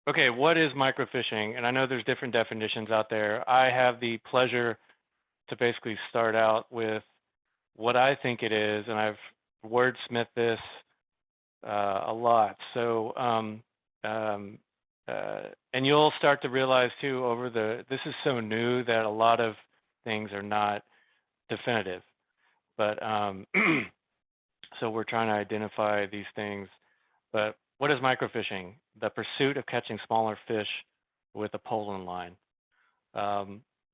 Okay, what is microfishing? And I know there's different definitions out there. I have the pleasure to basically start out with what I think it is, and I've wordsmithed this a lot. So, and you'll start to realize too this is so new that a lot of things are not definitive, but so we're trying to identify these things. But what is microfishing? The pursuit of catching smaller fish with a pole and line.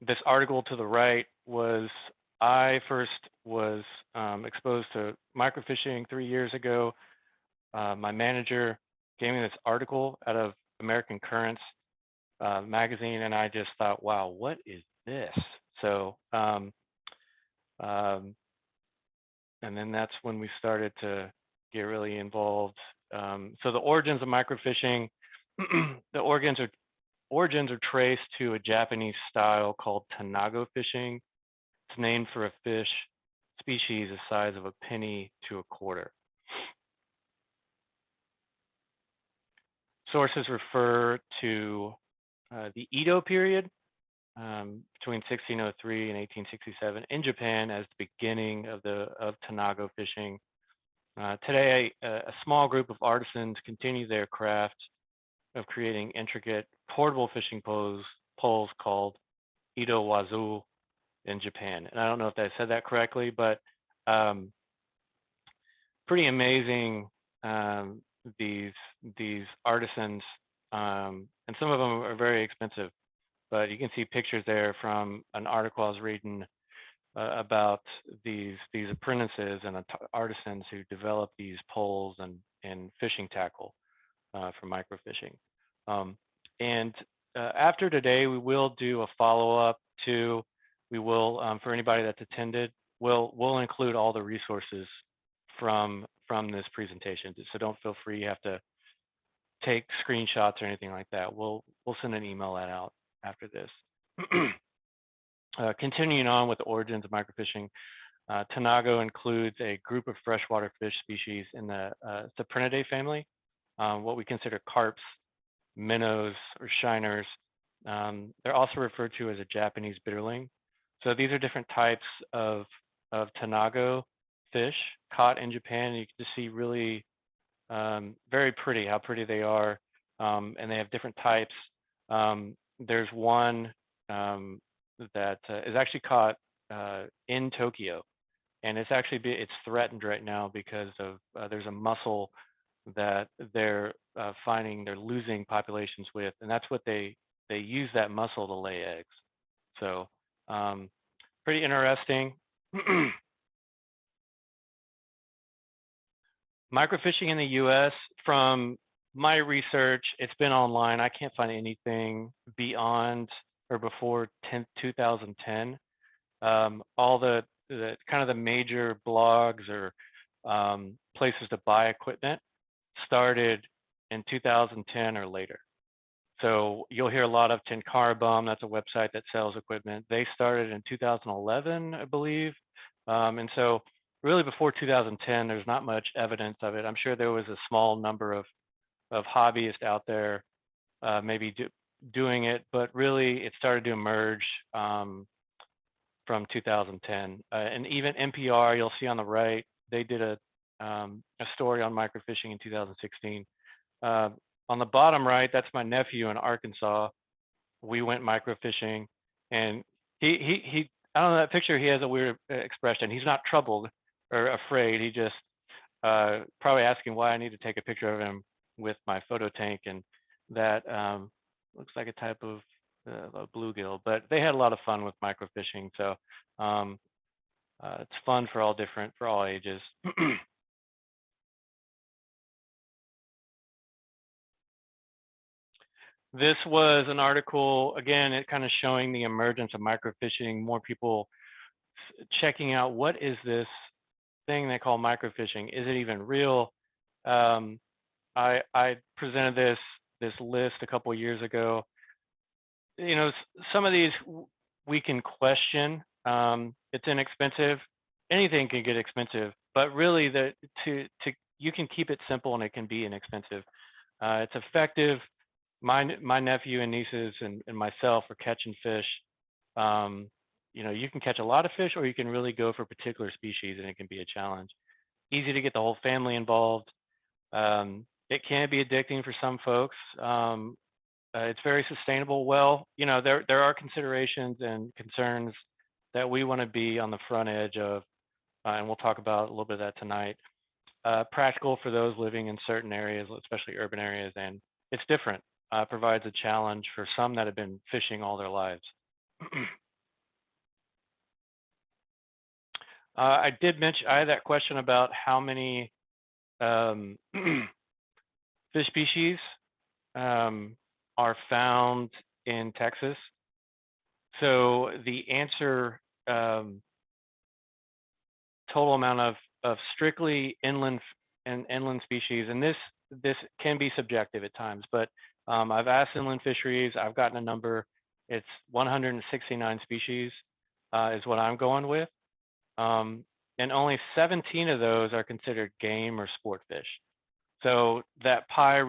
This article to the right I first was exposed to microfishing 3 years ago. My manager gave me this article out of American Currents magazine, and I just thought, wow, what is this? So, and then that's when we started to get really involved. So the origins of microfishing, the origins are traced to a Japanese style called Tanago fishing. It's named for a fish species the size of a penny to a quarter. Sources refer to the Edo period between 1603 and 1867 in Japan as the beginning of Tanago fishing. Today, a small group of artisans continue their craft of creating intricate portable fishing poles called Ido Wazu in Japan. And I don't know if I said that correctly, but pretty amazing. These artisans, and some of them are very expensive, but you can see pictures there from an article I was reading about these apprentices and artisans who develop these poles and fishing tackle for microfishing. And after today, we will do a follow-up too. We will, for anybody that's attended, we'll include all the resources from this presentation. So don't feel free, you have to take screenshots or anything like that. We'll send an email out after this. Continuing on with the origins of microfishing, Tanago includes a group of freshwater fish species in the Cyprinidae family, what we consider carps, minnows, or shiners. They're also referred to as a Japanese bitterling. So these are different types of Tanago fish caught in Japan. You can just see really very pretty, how pretty they are, and they have different types. There's one that is actually caught in Tokyo, and it's threatened right now because of there's a mussel that they're losing populations with, and that's what they use, that mussel, to lay eggs. So pretty interesting. Microfishing in the U.S., from my research, it's been online. I can't find anything beyond or before 2010. All the kind of the major blogs or places to buy equipment started in 2010 or later. So you'll hear a lot of Tenkara Bum. That's a website that sells equipment. They started in 2011, I believe. And so really before 2010, there's not much evidence of it. I'm sure there was a small number of hobbyists out there maybe doing it, but really it started to emerge from 2010. And even NPR, you'll see on the right, they did a story on microfishing in 2016. On the bottom right, that's my nephew in Arkansas. We went microfishing, and he I don't know, that picture, he has a weird expression. He's not troubled or afraid. He just probably asking why I need to take a picture of him with my photo tank, and that looks like a type of bluegill. But they had a lot of fun with microfishing, so it's fun for all ages. This was an article, again, it kind of showing the emergence of microfishing, more people checking out what is this thing they call microfishing. Is it even real? I presented this list a couple of years ago. You know, some of these we can question. It's inexpensive. Anything can get expensive, but really you can keep it simple and it can be inexpensive. It's effective. my nephew and nieces and myself are catching fish. You know, you can catch a lot of fish, or you can really go for particular species, and it can be a challenge. Easy to get the whole family involved. It can be addicting for some folks. It's very sustainable. Well, you know, there are considerations and concerns that we want to be on the front edge of, and we'll talk about a little bit of that tonight. Practical for those living in certain areas, especially urban areas, and it's different. Provides a challenge for some that have been fishing all their lives. I did mention, I had that question about how many fish species are found in Texas. So the answer, total amount of strictly inland species, and this can be subjective at times, but I've asked inland fisheries, I've gotten a number, it's 169 species is what I'm going with. And only 17 of those are considered game or sport fish. So that pie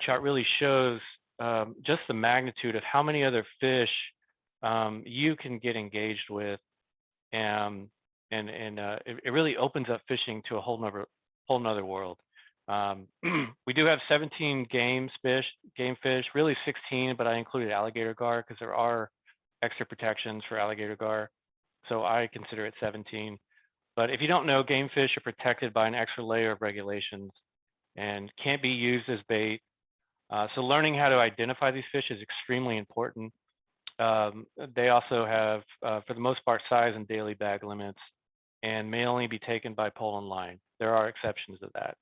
chart really shows just the magnitude of how many other fish you can get engaged with, and it really opens up fishing to a whole nother world. We do have 17 game fish, really 16, but I included alligator gar because there are extra protections for alligator gar. So I consider it 17. But if you don't know, game fish are protected by an extra layer of regulations and can't be used as bait. So learning how to identify these fish is extremely important. They also have, for the most part, size and daily bag limits and may only be taken by pole and line. There are exceptions to that.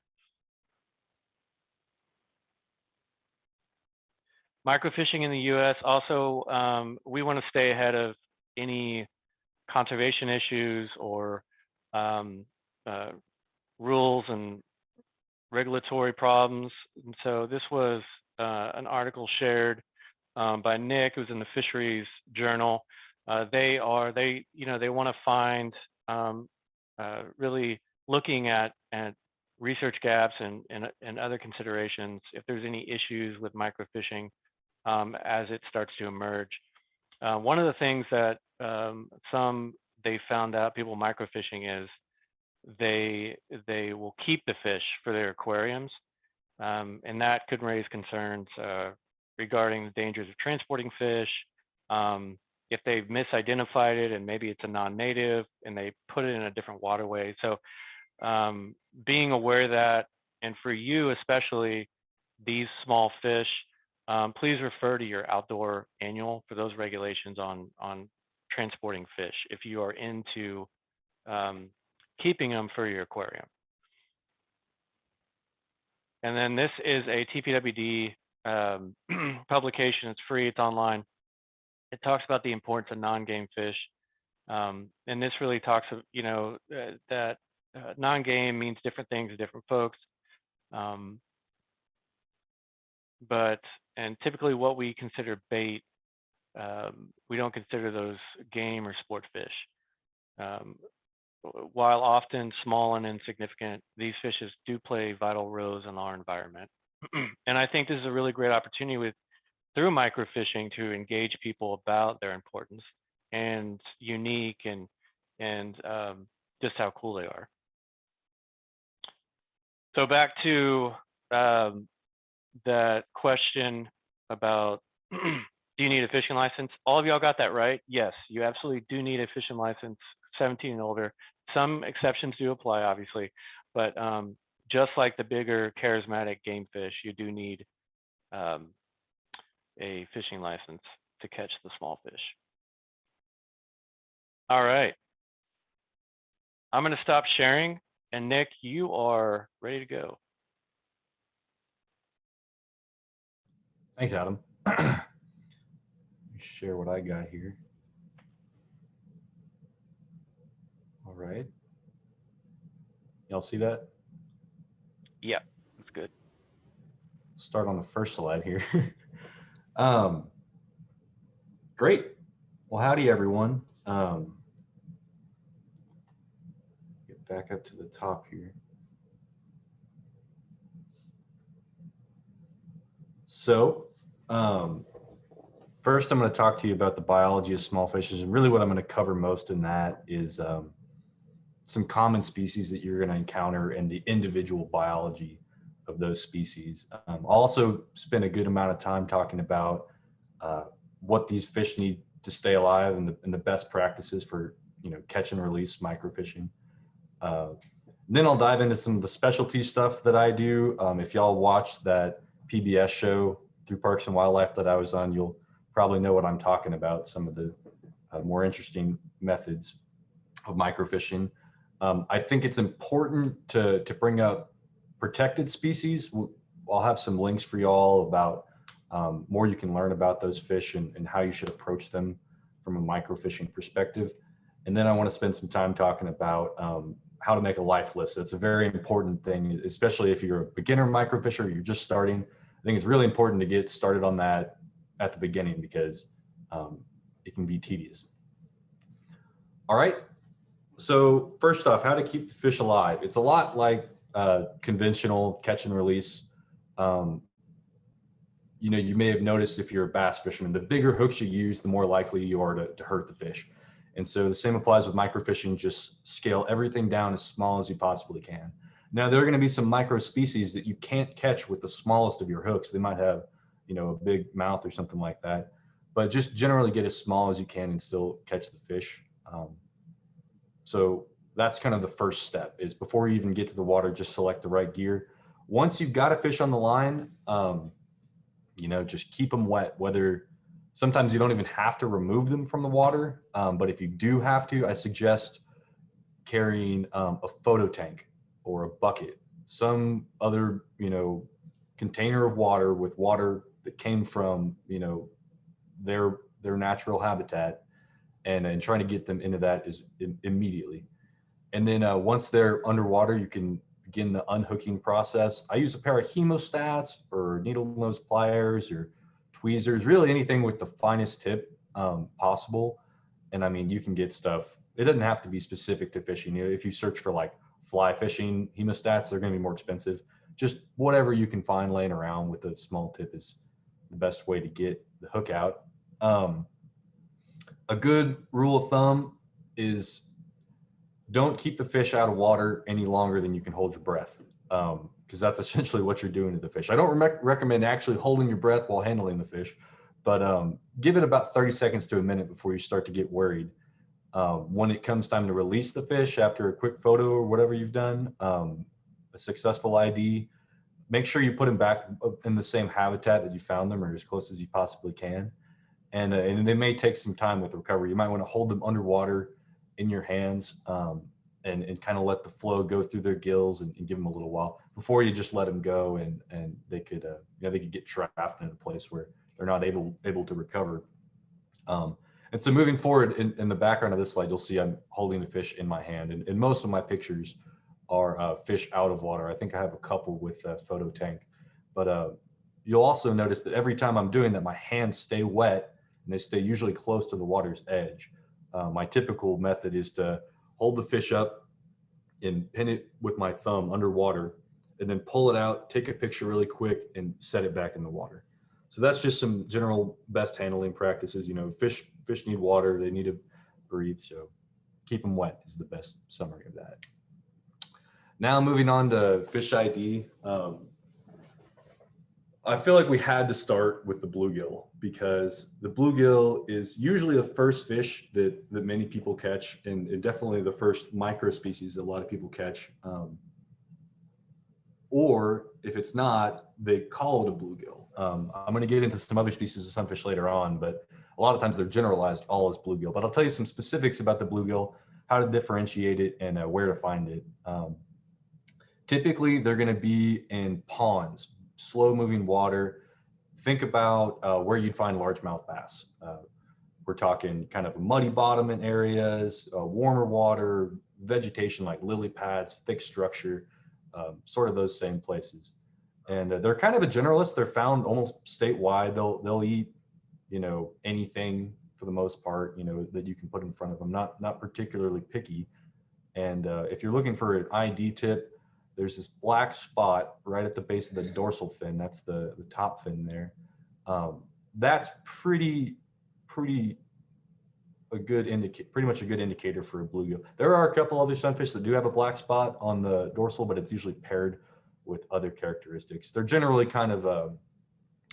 Microfishing in the US also, we want to stay ahead of any conservation issues or rules and regulatory problems. And so this was an article shared by Nick, who's in the Fisheries Journal. They want to find really looking at research gaps and other considerations if there's any issues with microfishing as it starts to emerge. One of the things that they found out, people microfishing, is they will keep the fish for their aquariums, and that could raise concerns regarding the dangers of transporting fish. If they've misidentified it and maybe it's a non-native and they put it in a different waterway. So being aware of that, and for you especially, these small fish, please refer to your outdoor annual for those regulations on transporting fish if you are into keeping them for your aquarium. And then this is a TPWD publication. It's free, it's online. It talks about the importance of non-game fish. And this really talks of, that non-game means different things to different folks. And typically what we consider bait, we don't consider those game or sport fish. While often small and insignificant, these fishes do play vital roles in our environment. And I think this is a really great opportunity through microfishing to engage people about their importance and unique and just how cool they are. So back to that question about do you need a fishing license? All of y'all got that right. Yes, you absolutely do need a fishing license, 17 and older. Some exceptions do apply, obviously, but just like the bigger charismatic game fish, you do need a fishing license to catch the small fish. All right. I'm going to stop sharing, and Nick, you are ready to go. Thanks, Adam. Let me share what I got here. All right. Y'all see that? Yeah, that's good. Start on the first slide here. Great. Well, howdy, everyone. Get back up to the top here. So first, I'm going to talk to you about the biology of small fishes, and really what I'm going to cover most in that is some common species that you're going to encounter and the individual biology of those species. I'll also spend a good amount of time talking about what these fish need to stay alive and the best practices for catch and release microfishing. Then I'll dive into some of the specialty stuff that I do. If y'all watched that PBS show through Parks and Wildlife that I was on, you'll probably know what I'm talking about, some of the more interesting methods of microfishing. I think it's important to bring up protected species. I'll have some links for y'all about more you can learn about those fish and how you should approach them from a microfishing perspective. And then I want to spend some time talking about how to make a life list. That's a very important thing, especially if you're a beginner microfisher, you're just starting. I think it's really important to get started on that at the beginning because it can be tedious. All right. So first off, how to keep the fish alive. It's a lot like conventional catch and release. You may have noticed if you're a bass fisherman, the bigger hooks you use, the more likely you are to hurt the fish. And so the same applies with microfishing. Just scale everything down as small as you possibly can. Now, there are going to be some micro species that you can't catch with the smallest of your hooks. They might have, a big mouth or something like that. But just generally get as small as you can and still catch the fish. So that's kind of the first step, is before you even get to the water, just select the right gear. Once you've got a fish on the line, just keep them wet. Sometimes you don't even have to remove them from the water. But if you do have to, I suggest carrying a photo tank or a bucket, some other, container of water with water that came from, their natural habitat, and trying to get them into that is immediately. And then once they're underwater, you can begin the unhooking process. I use a pair of hemostats or needle nose pliers or tweezers, really anything with the finest tip possible. And I mean, you can get stuff. It doesn't have to be specific to fishing. If you search for like fly fishing hemostats, they're going to be more expensive. Just whatever you can find laying around with a small tip is the best way to get the hook out. A good rule of thumb is don't keep the fish out of water any longer than you can hold your breath, because that's essentially what you're doing to the fish. I don't recommend actually holding your breath while handling the fish, but give it about 30 seconds to a minute before you start to get worried. When it comes time to release the fish after a quick photo or whatever you've done, a successful ID, make sure you put them back in the same habitat that you found them or as close as you possibly can. And they may take some time with recovery. You might want to hold them underwater in your hands and kind of let the flow go through their gills and give them a little while before you just let them go, and they could get trapped in a place where they're not able to recover. And so moving forward in the background of this slide, you'll see I'm holding the fish in my hand, and most of my pictures are fish out of water. I think I have a couple with a photo tank, but you'll also notice that every time I'm doing that, my hands stay wet and they stay usually close to the water's edge. My typical method is to hold the fish up and pin it with my thumb underwater and then pull it out, take a picture really quick and set it back in the water. So that's just some general best handling practices. Fish need water, they need to breathe. So keep them wet is the best summary of that. Now moving on to fish ID. I feel like we had to start with the bluegill because the bluegill is usually the first fish that many people catch, and definitely the first micro species that a lot of people catch. Or if it's not, they call it a bluegill. I'm going to get into some other species of sunfish later on, but a lot of times they're generalized all as bluegill. But I'll tell you some specifics about the bluegill, how to differentiate it, and where to find it. Typically, they're going to be in ponds, slow-moving water. Think about where you'd find largemouth bass. We're talking kind of a muddy bottom in areas, warmer water, vegetation like lily pads, thick structure, sort of those same places. And they're kind of a generalist. They're found almost statewide. They'll eat, anything for the most part, that you can put in front of them. Not particularly picky. And if you're looking for an ID tip, there's this black spot right at the base of the dorsal fin. That's the top fin there. That's pretty much a good indicator for a bluegill. There are a couple other sunfish that do have a black spot on the dorsal, but it's usually paired with other characteristics. They're generally kind of,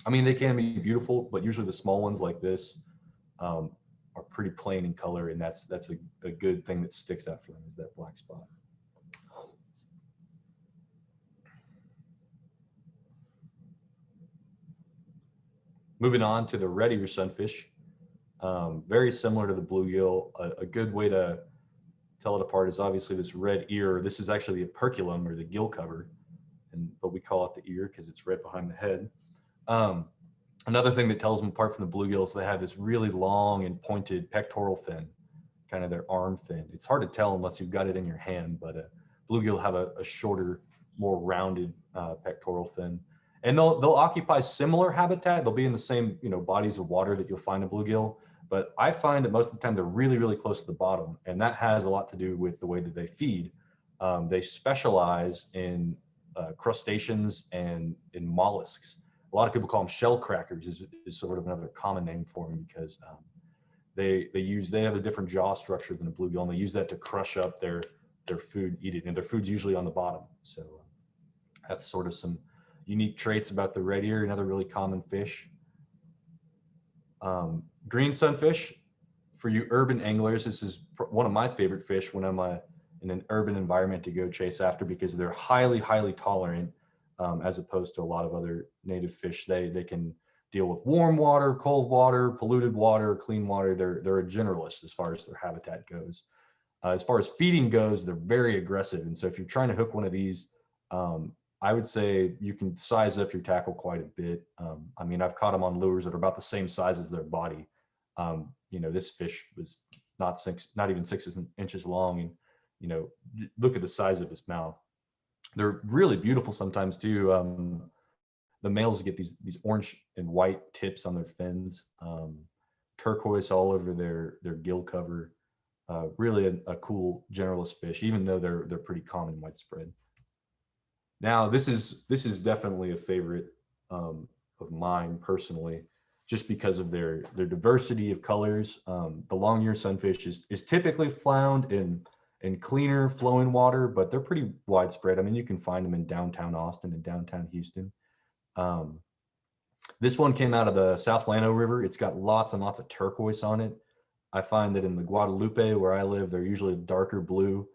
I mean, they can be beautiful, but usually the small ones like this are pretty plain in color, and that's a good thing that sticks out for them, is that black spot. Moving on to the red ear sunfish, very similar to the bluegill. A good way to tell it apart is obviously this red ear. This is actually the operculum, or the gill cover, but we call it the ear because it's right behind the head. Another thing that tells them apart from the bluegill is they have this really long and pointed pectoral fin, kind of their arm fin. It's hard to tell unless you've got it in your hand, but bluegill have a shorter, more rounded pectoral fin. And they'll occupy similar habitat. They'll be in the same, bodies of water that you'll find a bluegill. But I find that most of the time they're really, really close to the bottom. And that has a lot to do with the way that they feed. They specialize in crustaceans and in mollusks. A lot of people call them shell crackers, is sort of another common name for them, because they have a different jaw structure than a bluegill, and they use that to crush up their food, eat it. And their food's usually on the bottom. So that's sort of some unique traits about the red ear, another really common fish. Green sunfish, for you urban anglers, this is one of my favorite fish when I'm in an urban environment to go chase after, because they're highly, highly tolerant, as opposed to a lot of other native fish. They can deal with warm water, cold water, polluted water, clean water. They're a generalist as far as their habitat goes. As far as feeding goes, they're very aggressive. And so if you're trying to hook one of these, I would say you can size up your tackle quite a bit. I mean, I've caught them on lures that are about the same size as their body. This fish was not even 6 inches long, and look at the size of his mouth. They're really beautiful sometimes too. The males get these orange and white tips on their fins, turquoise all over their gill cover. Really a cool generalist fish, even though they're pretty common widespread. Now, this is definitely a favorite of mine personally, just because of their diversity of colors. The long-eared sunfish is typically found in cleaner flowing water, but they're pretty widespread. I mean, you can find them in downtown Austin and downtown Houston. This one came out of the South Llano River. It's got lots and lots of turquoise on it. I find that in the Guadalupe, where I live, they're usually darker blue.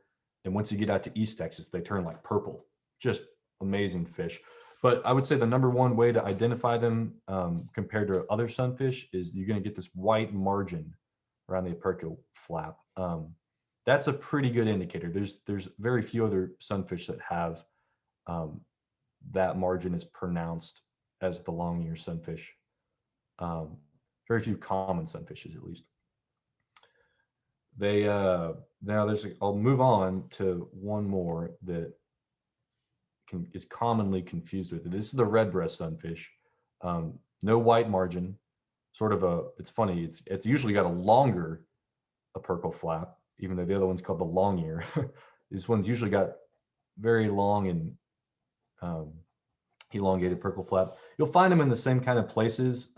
And once you get out to East Texas, they turn like purple. Just amazing fish. But I would say the number one way to identify them compared to other sunfish is you're going to get this white margin around the opercular flap. That's a pretty good indicator. There's very few other sunfish that have that margin as pronounced as the long-eared sunfish. Very few common sunfishes, at least. I'll move on to one more that is commonly confused with it. This is the redbreast sunfish. No white margin. It's funny. It's usually got a longer opercular flap, even though the other one's called the long ear. This one's usually got very long and elongated opercular flap. You'll find them in the same kind of places,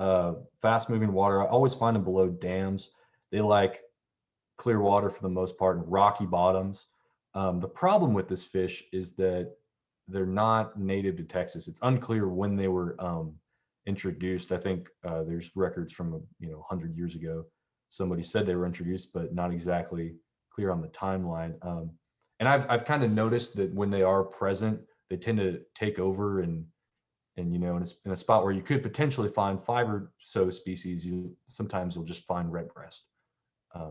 fast moving water. I always find them below dams. They like clear water for the most part, and rocky bottoms. The problem with this fish is that they're not native to Texas. It's unclear when they were introduced. I think there's records from 100 years ago. Somebody said they were introduced, but not exactly clear on the timeline. And I've kind of noticed that when they are present, they tend to take over, and in a spot where you could potentially find 5 or so species, sometimes you'll just find redbreast.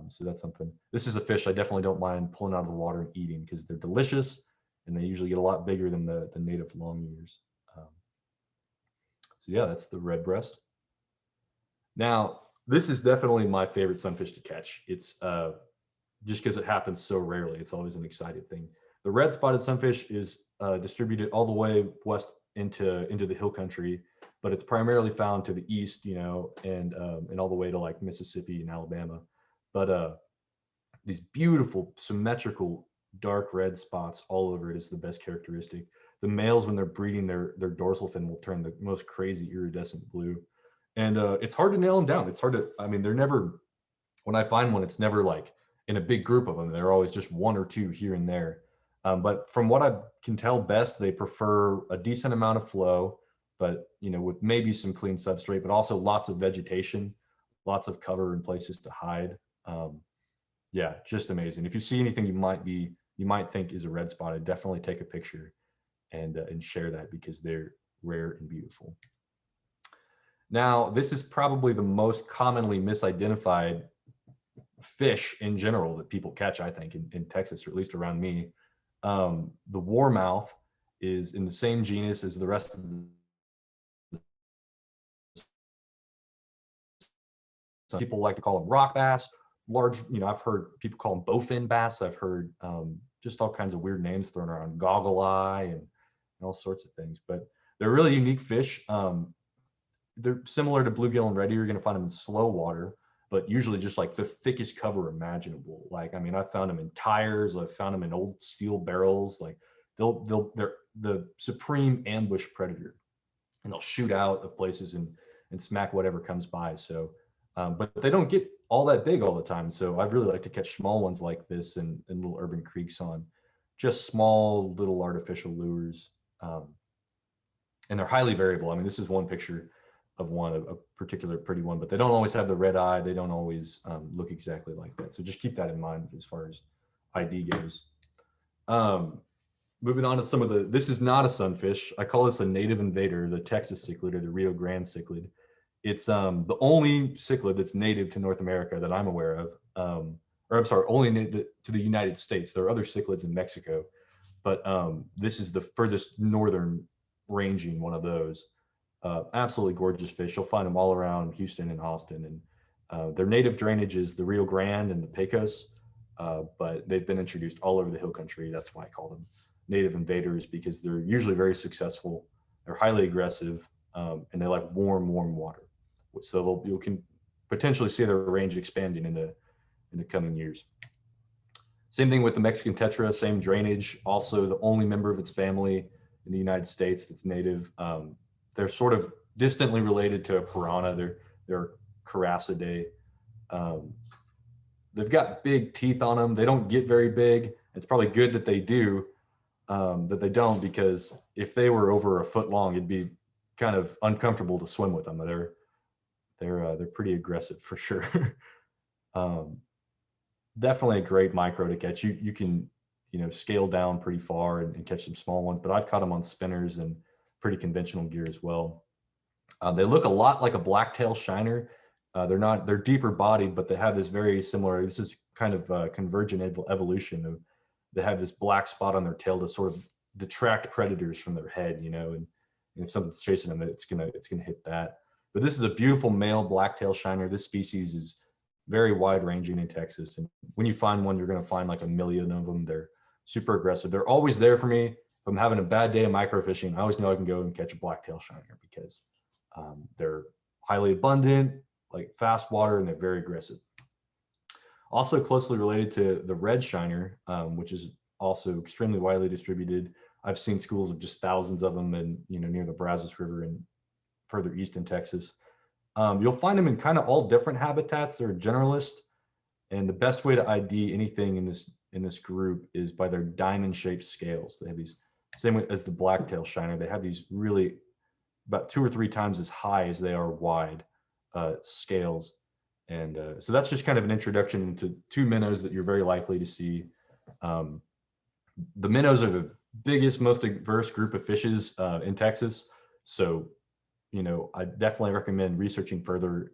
So that's something. This is a fish I definitely don't mind pulling out of the water and eating, because they're delicious, and they usually get a lot bigger than the native long ears. So yeah, that's the redbreast. Now, this is definitely my favorite sunfish to catch. It's just because it happens so rarely. It's always an exciting thing. The red spotted sunfish is distributed all the way west into the hill country, but it's primarily found to the east, and all the way to like Mississippi and Alabama. But these beautiful, symmetrical, dark red spots all over it is the best characteristic. The males, when they're breeding, their dorsal fin will turn the most crazy iridescent blue. And it's hard to nail them down. It's hard to, I mean, they're never, when I find one, it's never like in a big group of them. They're always just one or two here and there. But from what I can tell best, they prefer a decent amount of flow, but with maybe some clean substrate, but also lots of vegetation, lots of cover and places to hide. Yeah, just amazing. If you see anything you might think is a red spotted, definitely take a picture and share that, because they're rare and beautiful. Now, this is probably the most commonly misidentified fish in general that people catch, I think, in Texas, or at least around me. The warmouth is in the same genus as the rest of the. Some people like to call them rock bass, large, I've heard people call them bowfin bass. I've heard just all kinds of weird names thrown around, goggle eye and all sorts of things, but they're really unique fish. They're similar to bluegill and red ear. You're going to find them in slow water, but usually just like the thickest cover imaginable. Like, I mean, I found them in tires. I've found them in old steel barrels. Like they're the supreme ambush predator, and they'll shoot out of places and smack whatever comes by. So, but they don't get all that big all the time. So I really like to catch small ones like this in little urban creeks on just small little artificial lures. And they're highly variable. I mean, this is one picture of one, a particular pretty one, but they don't always have the red eye. They don't always look exactly like that. So just keep that in mind as far as ID goes. Moving on to some of this is not a sunfish. I call this a native invader, the Texas cichlid or the Rio Grande cichlid. It's the only cichlid that's native to North America that I'm aware of. Or I'm sorry, only native to the United States. There are other cichlids in Mexico, but this is the furthest northern ranging one of those. Absolutely gorgeous fish. You'll find them all around Houston and Austin, and their native drainage is the Rio Grande and the Pecos, but they've been introduced all over the hill country. That's why I call them native invaders, because they're usually very successful. They're highly aggressive, and they like warm water. So you can potentially see their range expanding in the coming years. Same thing with the Mexican Tetra, same drainage. Also, the only member of its family in the United States that's native. They're sort of distantly related to a piranha. They're Carassidae. They've got big teeth on them. They don't get very big. It's probably good that they do, that they don't, because if they were over a foot long, it'd be kind of uncomfortable to swim with them. They're pretty aggressive for sure. Definitely a great micro to catch. You can scale down pretty far and catch some small ones, but I've caught them on spinners and pretty conventional gear as well. They look a lot like a blacktail shiner. They're deeper bodied, but they have this very similar, this is kind of convergent evolution of, they have this black spot on their tail to sort of detract predators from their head, and if something's chasing them, it's gonna hit that. But this is a beautiful male blacktail shiner. This species is very wide ranging in Texas, and when you find one, you're gonna find like a million of them. They're super aggressive. They're always there for me. If I'm having a bad day of microfishing, I always know I can go and catch a blacktail shiner, because they're highly abundant, like fast water, and they're very aggressive. Also closely related to the red shiner, which is also extremely widely distributed. I've seen schools of just thousands of them in, near the Brazos River and further east in Texas. You'll find them in kind of all different habitats. They're a generalist, and the best way to ID anything in this group is by their diamond-shaped scales. They have these, same as the blacktail shiner, they have these really about 2 or 3 times as high as they are wide scales. And so that's just kind of an introduction to 2 minnows that you're very likely to see. The minnows are the biggest, most diverse group of fishes in Texas. So, I definitely recommend researching further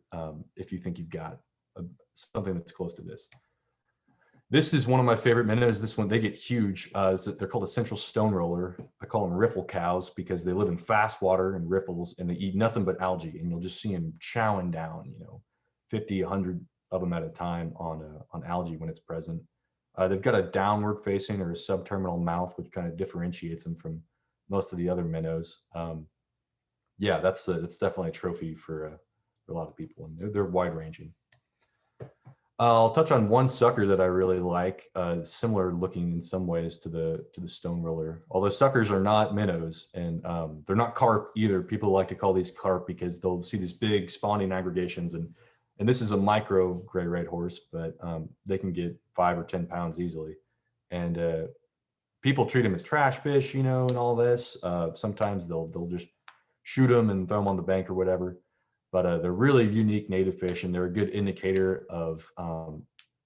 if you think you've got something that's close to this. This is one of my favorite minnows. This one, they get huge. They're called a central stone roller. I call them riffle cows because they live in fast water and riffles, and they eat nothing but algae. And you'll just see them chowing down, 50, 100 of them at a time on algae when it's present. They've got a downward facing or a subterminal mouth, which kind of differentiates them from most of the other minnows. Yeah, that's definitely a trophy for a lot of people, and they're wide ranging. I'll touch on one sucker that I really like, similar looking in some ways to the stone roller. Although suckers are not minnows, and they're not carp either. People like to call these carp because they'll see these big spawning aggregations, and this is a micro gray red horse, but they can get 5 or 10 pounds easily. And people treat them as trash fish, you know, and all this. Sometimes they'll just shoot them and throw them on the bank or whatever. But they're really unique native fish, and they're a good indicator of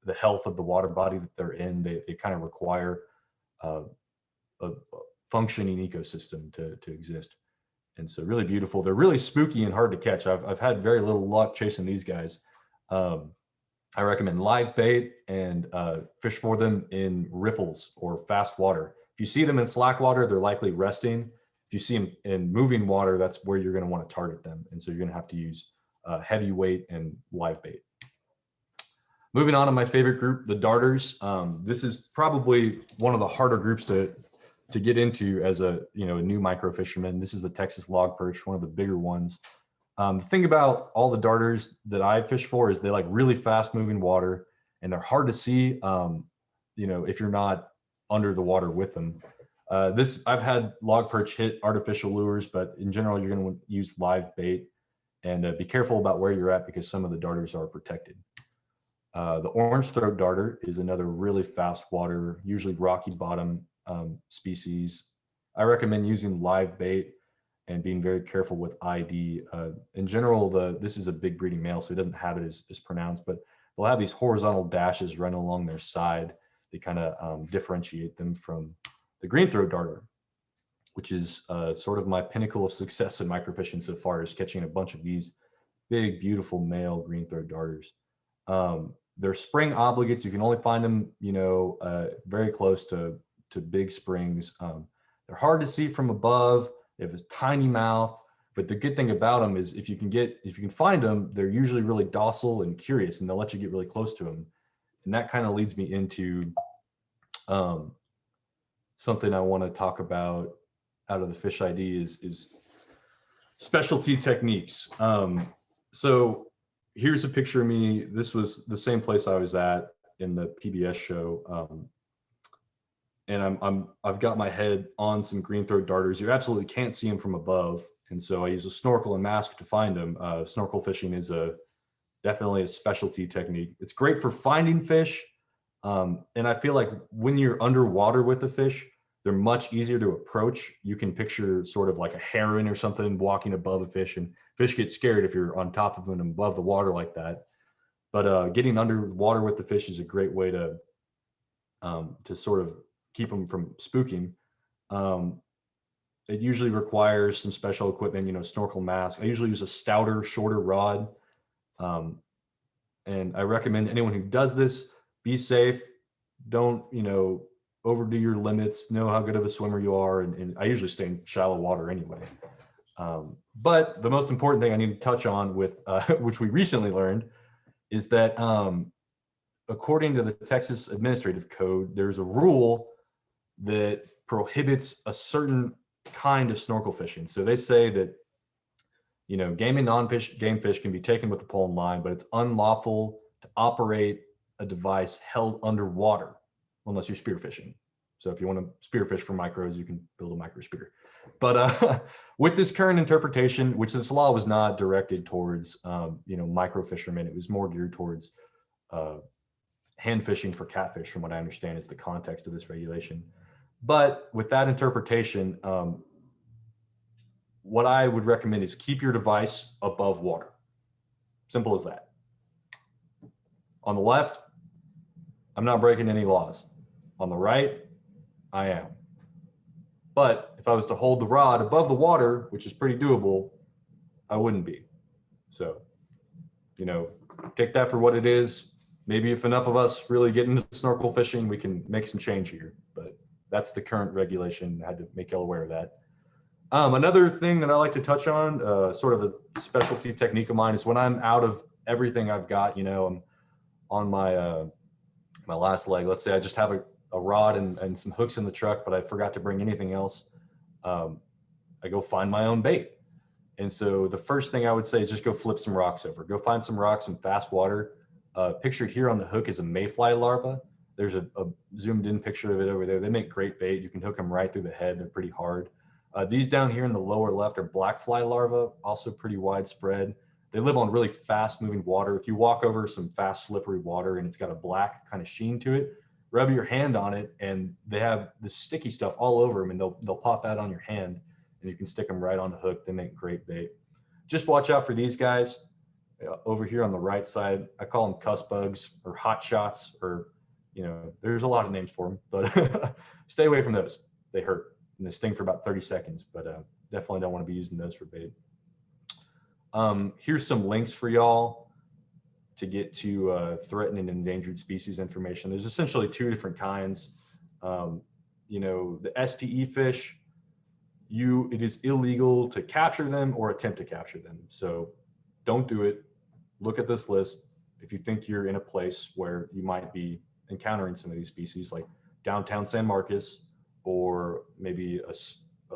the health of the water body that they're in. They kind of require a functioning ecosystem to exist. And so really beautiful. They're really spooky and hard to catch. I've had very little luck chasing these guys. I recommend live bait and fish for them in riffles or fast water. If you see them in slack water, they're likely resting. If you see them in moving water, that's where you're going to want to target them. And so you're going to have to use heavy weight and live bait. Moving on to my favorite group, the darters. This is probably one of the harder groups to get into as a new micro fisherman. This is the Texas log perch, one of the bigger ones. The thing about all the darters that I fish for is they like really fast moving water, and they're hard to see, if you're not under the water with them. I've had log perch hit artificial lures, but in general, you're going to use live bait, and be careful about where you're at because some of the darters are protected. The orange throat darter is another really fast water, usually rocky bottom species. I recommend using live bait and being very careful with ID. In general, this is a big breeding male, so he doesn't have it as pronounced, but they'll have these horizontal dashes running along their side. They kind of differentiate them from the green throat darter, which is sort of my pinnacle of success in microfishing so far, is catching a bunch of these big, beautiful male green throat darters. They're spring obligates. You can only find them, very close to big springs. They're hard to see from above. They have a tiny mouth, but the good thing about them is if you can find them, they're usually really docile and curious, and they'll let you get really close to them. And that kind of leads me into something I want to talk about out of the Fish ID is specialty techniques. So here's a picture of me. This was the same place I was at in the PBS show. And I've got my head on some green throat darters. You absolutely can't see them from above. And so I use a snorkel and mask to find them. Snorkel fishing is definitely a specialty technique. It's great for finding fish. And I feel like when you're underwater with the fish, they're much easier to approach. You can picture sort of like a heron or something walking above a fish, and fish get scared if you're on top of them and above the water like that. But getting underwater with the fish is a great way to sort of keep them from spooking. It usually requires some special equipment, snorkel mask. I usually use a stouter, shorter rod. And I recommend anyone who does this, be safe. Don't, overdo your limits. Know how good of a swimmer you are. And I usually stay in shallow water anyway. But the most important thing I need to touch on with, which we recently learned, is that according to the Texas Administrative Code, there's a rule that prohibits a certain kind of snorkel fishing. So they say that, game and game fish can be taken with a pole and line, but it's unlawful to operate a device held underwater unless you're spearfishing. So if you want to spearfish for micros, you can build a micro spear. But with this current interpretation, which this law was not directed towards, micro fishermen, it was more geared towards hand fishing for catfish, from what I understand is the context of this regulation. But with that interpretation, what I would recommend is keep your device above water. Simple as that. On the left, I'm not breaking any laws. On the right, I am. But if I was to hold the rod above the water, which is pretty doable, I wouldn't be. So, take that for what it is. Maybe if enough of us really get into snorkel fishing, we can make some change here. But that's the current regulation. I had to make you aware of that. Another thing that I like to touch on, sort of a specialty technique of mine, is when I'm out of everything I've got, I'm on my my last leg. Let's say I just have a rod and some hooks in the truck, but I forgot to bring anything else. I go find my own bait. And so the first thing I would say is just go flip some rocks over. Go find some rocks in fast water. Pictured here on the hook is a mayfly larva. There's a zoomed in picture of it over there. They make great bait. You can hook them right through the head. They're pretty hard. These down here in the lower left are black fly larvae, also pretty widespread. They live on really fast moving water. If you walk over some fast slippery water and it's got a black kind of sheen to it, rub your hand on it and they have this sticky stuff all over them, and they'll pop out on your hand and you can stick them right on the hook. They make great bait. Just watch out for these guys. Over here on the right side, I call them cuss bugs or hot shots, or, you know, there's a lot of names for them, but stay away from those. They hurt and they sting for about 30 seconds, but definitely don't want to be using those for bait. Here's some links for y'all to get to threatened and endangered species information. There's essentially two different kinds. You know, the STE fish, it is illegal to capture them or attempt to capture them. So don't do it. Look at this list. If you think you're in a place where you might be encountering some of these species, like downtown San Marcos, or maybe a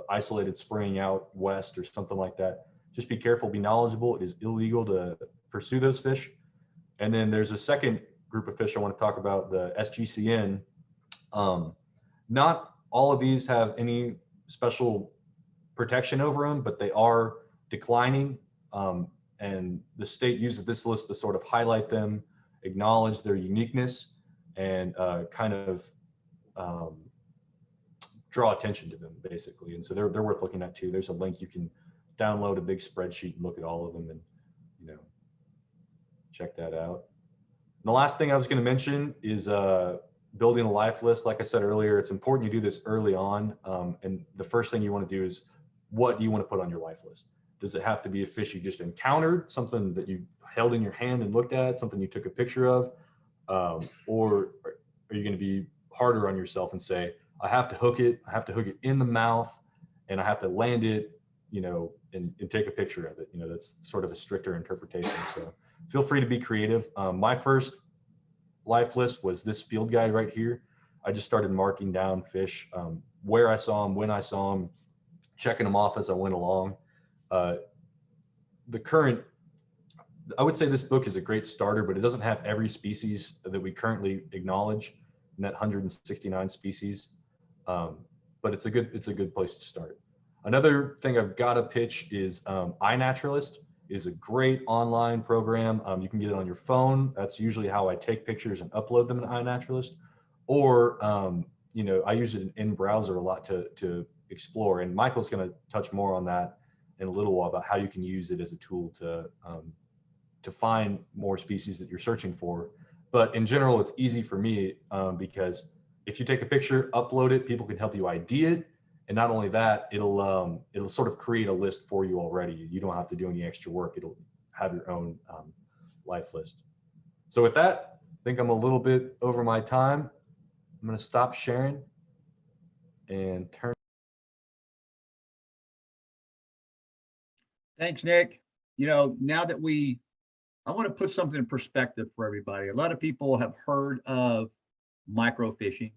isolated spring out west or something like that, just be careful, be knowledgeable. It is illegal to pursue those fish. And then there's a second group of fish I want to talk about, the SGCN. Not all of these have any special protection over them, but they are declining. And the state uses this list to sort of highlight them, acknowledge their uniqueness, and kind of draw attention to them, basically. And so they're worth looking at too. There's a link. You can download a big spreadsheet and look at all of them and, you know, check that out. And the last thing I was going to mention is building a life list. Like I said earlier, it's important you do this early on. And the first thing you want to do is, what do you want to put on your life list? Does it have to be a fish you just encountered, something that you held in your hand and looked at, something you took a picture of? Or are you going to be harder on yourself and say, I have to hook it in the mouth, and I have to land it, you know, and take a picture of it? You know, that's sort of a stricter interpretation. So feel free to be creative. My first life list was this field guide right here. I just started marking down fish, where I saw them, when I saw them, checking them off as I went along. I would say this book is a great starter, but it doesn't have every species that we currently acknowledge in that 169 species. But it's a good place to start. Another thing I've got to pitch is iNaturalist is a great online program. You can get it on your phone. That's usually how I take pictures and upload them to iNaturalist. Or you know, I use it in browser a lot to explore. And Michael's going to touch more on that in a little while, about how you can use it as a tool to find more species that you're searching for. But in general, it's easy for me because if you take a picture, upload it, people can help you ID it. And not only that, it'll sort of create a list for you already. You don't have to do any extra work. It'll have your own life list. So with that, I think I'm a little bit over my time. I'm going to stop sharing and turn. Thanks, Nick. You know, now that I want to put something in perspective for everybody. A lot of people have heard of microfishing.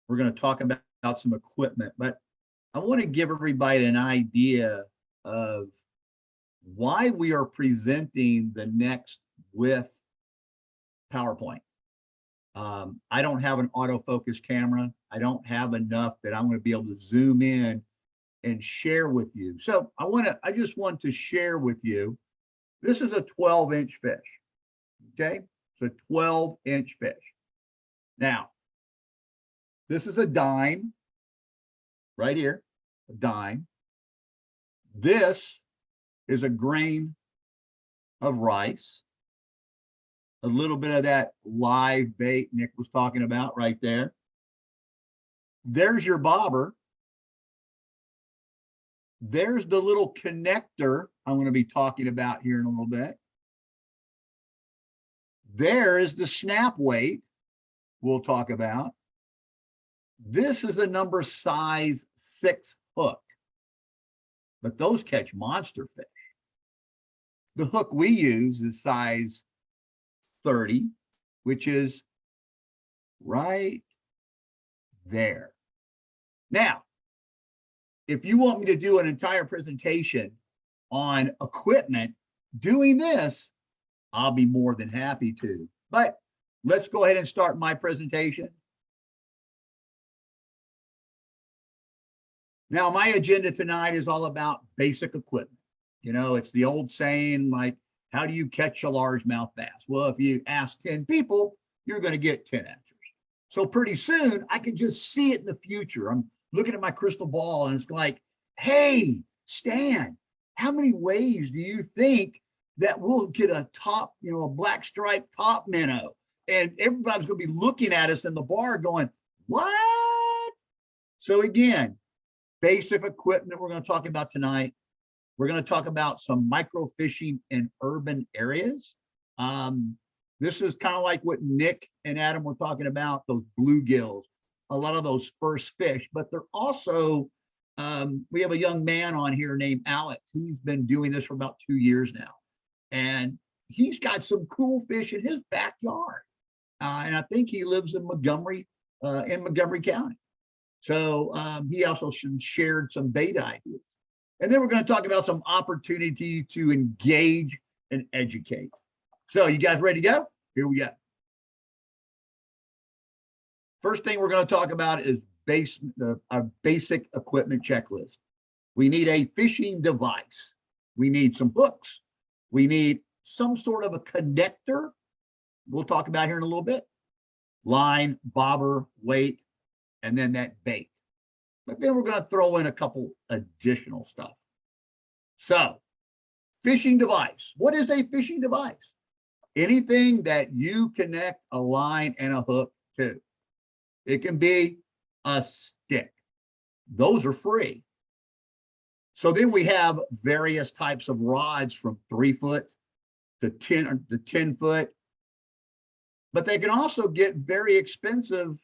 We're going to talk about some equipment, but I want to give everybody an idea of why we are presenting the next with PowerPoint. I don't have an autofocus camera. I don't have enough that I'm going to be able to zoom in and share with you. So I just want to share with you, this is a 12-inch fish. Okay, it's a 12-inch fish. Now, this is a dime right here, a dime. This is a grain of rice, a little bit of that live bait Nick was talking about right there. There's your bobber. There's the little connector I'm going to be talking about here in a little bit. There is the snap weight we'll talk about. This is a number size 6 hook, but those catch monster fish. The hook we use is size 30, which is right there. Now, if you want me to do an entire presentation on equipment doing this, I'll be more than happy to. But let's go ahead and start my presentation. Now, my agenda tonight is all about basic equipment. You know, it's the old saying, like, how do you catch a largemouth bass? Well, if you ask 10 people, you're going to get 10 answers. So pretty soon I can just see it in the future. I'm looking at my crystal ball and it's like, hey, Stan, how many ways do you think that we'll get a top, you know, a black striped top minnow? And everybody's going to be looking at us in the bar going, what? So again, basic equipment we're going to talk about tonight. We're going to talk about some microfishing in urban areas. This is kind of like what Nick and Adam were talking about, those bluegills, a lot of those first fish, but they're also, we have a young man on here named Alex. He's been doing this for about 2 years now. And he's got some cool fish in his backyard. And I think he lives in Montgomery County. So he also shared some bait ideas. And then we're going to talk about some opportunity to engage and educate. So you guys ready to go? Here we go. First thing we're going to talk about is a basic equipment checklist. We need a fishing device. We need some hooks. We need some sort of a connector. We'll talk about here in a little bit. Line, bobber, weight, and then that bait. But then we're going to throw in a couple additional stuff. So, fishing device. What is a fishing device? Anything that you connect a line and a hook to. It can be a stick. Those are free. So then we have various types of rods from 3 foot to 10 foot. But they can also get very expensive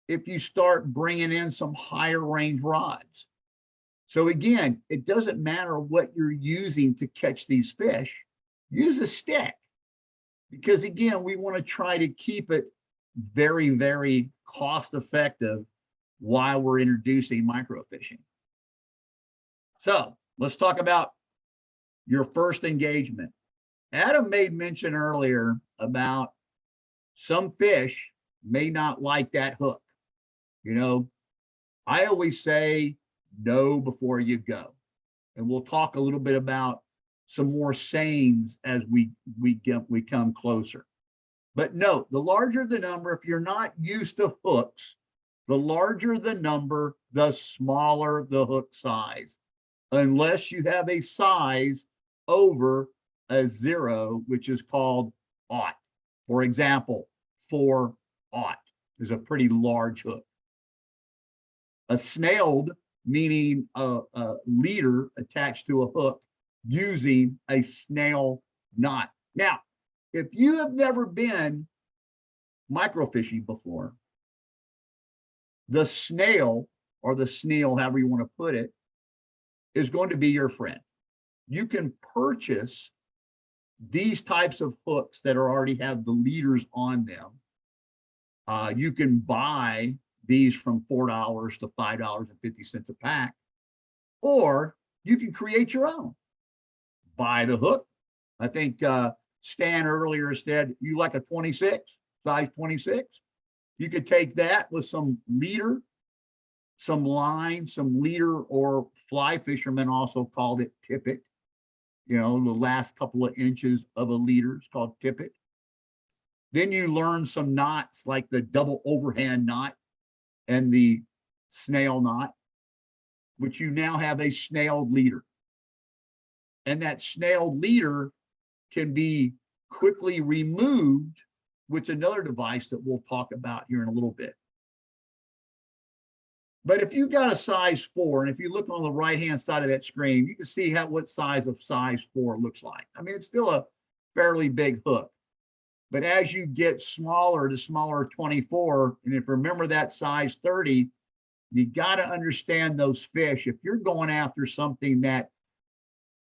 if you start bringing in some higher range rods. So again, it doesn't matter what you're using to catch these fish, use a stick. Because again, we want to try to keep it very, very cost effective while we're introducing microfishing. So let's talk about your first engagement. Adam made mention earlier about some fish may not like that hook. You know, I always say no before you go. And we'll talk a little bit about some more sayings as we come closer. But note, the larger the number, if you're not used to hooks, the larger the number, the smaller the hook size, unless you have a size over a 0, which is called aught. For example, 4 aught is a pretty large hook. A snailed, meaning a leader attached to a hook using a snail knot. Now, if you have never been microfishing before, the snail or the snail, however you want to put it, is going to be your friend. You can purchase these types of hooks that already have the leaders on them. You can buy these from $4 to $5.50 a pack, or you can create your own. Buy the hook. I think Stan earlier said you like a 26, size 26. You could take that with some leader, some line, some leader, or fly fishermen also called it tippet. You know, the last couple of inches of a leader is called tippet. Then you learn some knots like the double overhand knot and the snail knot, which you now have a snailed leader. And that snailed leader can be quickly removed with another device that we'll talk about here in a little bit. But if you've got a size 4, and if you look on the right-hand side of that screen, you can see what size of size 4 looks like. I mean, it's still a fairly big hook. But as you get smaller to smaller 24, and if you remember that size 30, you got to understand those fish. If you're going after something that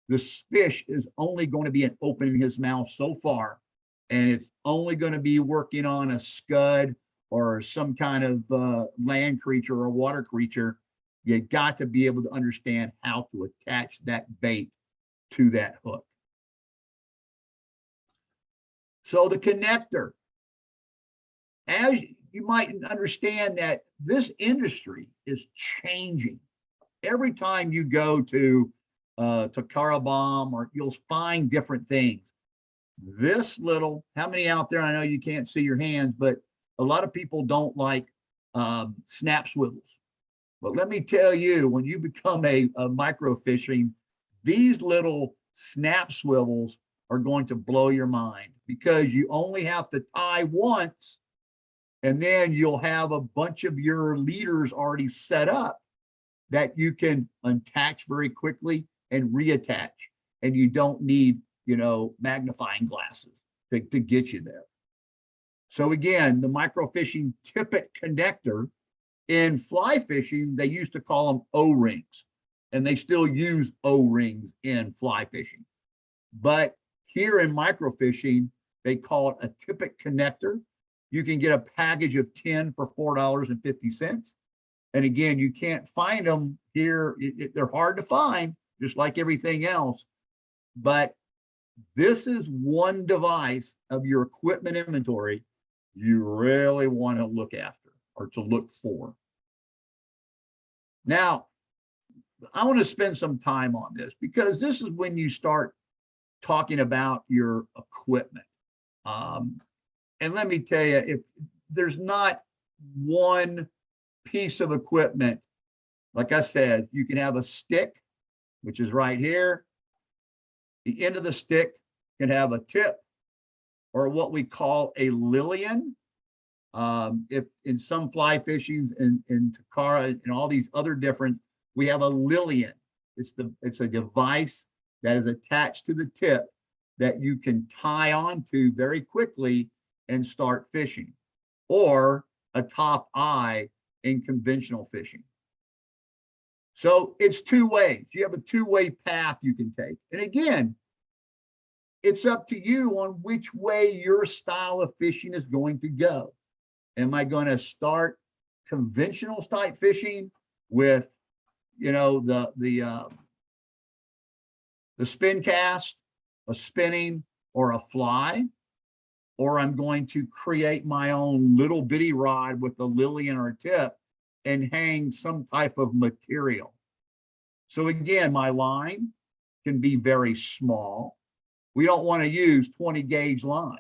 this fish is only going to be an open in his mouth so far, and it's only going to be working on a scud or some kind of land creature or water creature, you got to be able to understand how to attach that bait to that hook. So the connector, as you might understand that this industry is changing. Every time you go to Carabom, or you'll find different things. This little, how many out there? I know you can't see your hands, but a lot of people don't like snap swivels. But let me tell you, when you become a microfishing, these little snap swivels are going to blow your mind, because you only have to tie once, and then you'll have a bunch of your leaders already set up that you can attach very quickly and reattach. And you don't need, magnifying glasses to get you there. So again, the microfishing tippet connector, in fly fishing, they used to call them O-rings, and they still use O-rings in fly fishing. But here in microfishing, they call it a tippet connector. You can get a package of 10 for $4.50. And again, you can't find them here. They're hard to find, just like everything else. But this is one device of your equipment inventory you really want to look after, or to look for. Now, I want to spend some time on this, because this is when you start talking about your equipment. And let me tell you, if there's not one piece of equipment, like I said, you can have a stick, which is right here. The end of the stick can have a tip, or what we call a lilian. If in some fly fishings and in Takara and all these other different, we have a lilian. It's a device that is attached to the tip that you can tie onto very quickly and start fishing, or a top eye in conventional fishing. So it's two ways. You have a two-way path you can take. And again, it's up to you on which way your style of fishing is going to go. Am I going to start conventional type fishing with, the spin cast, a spinning, or a fly? Or I'm going to create my own little bitty rod with a lilian or a tip and hang some type of material. So again, my line can be very small. We don't want to use 20 gauge line.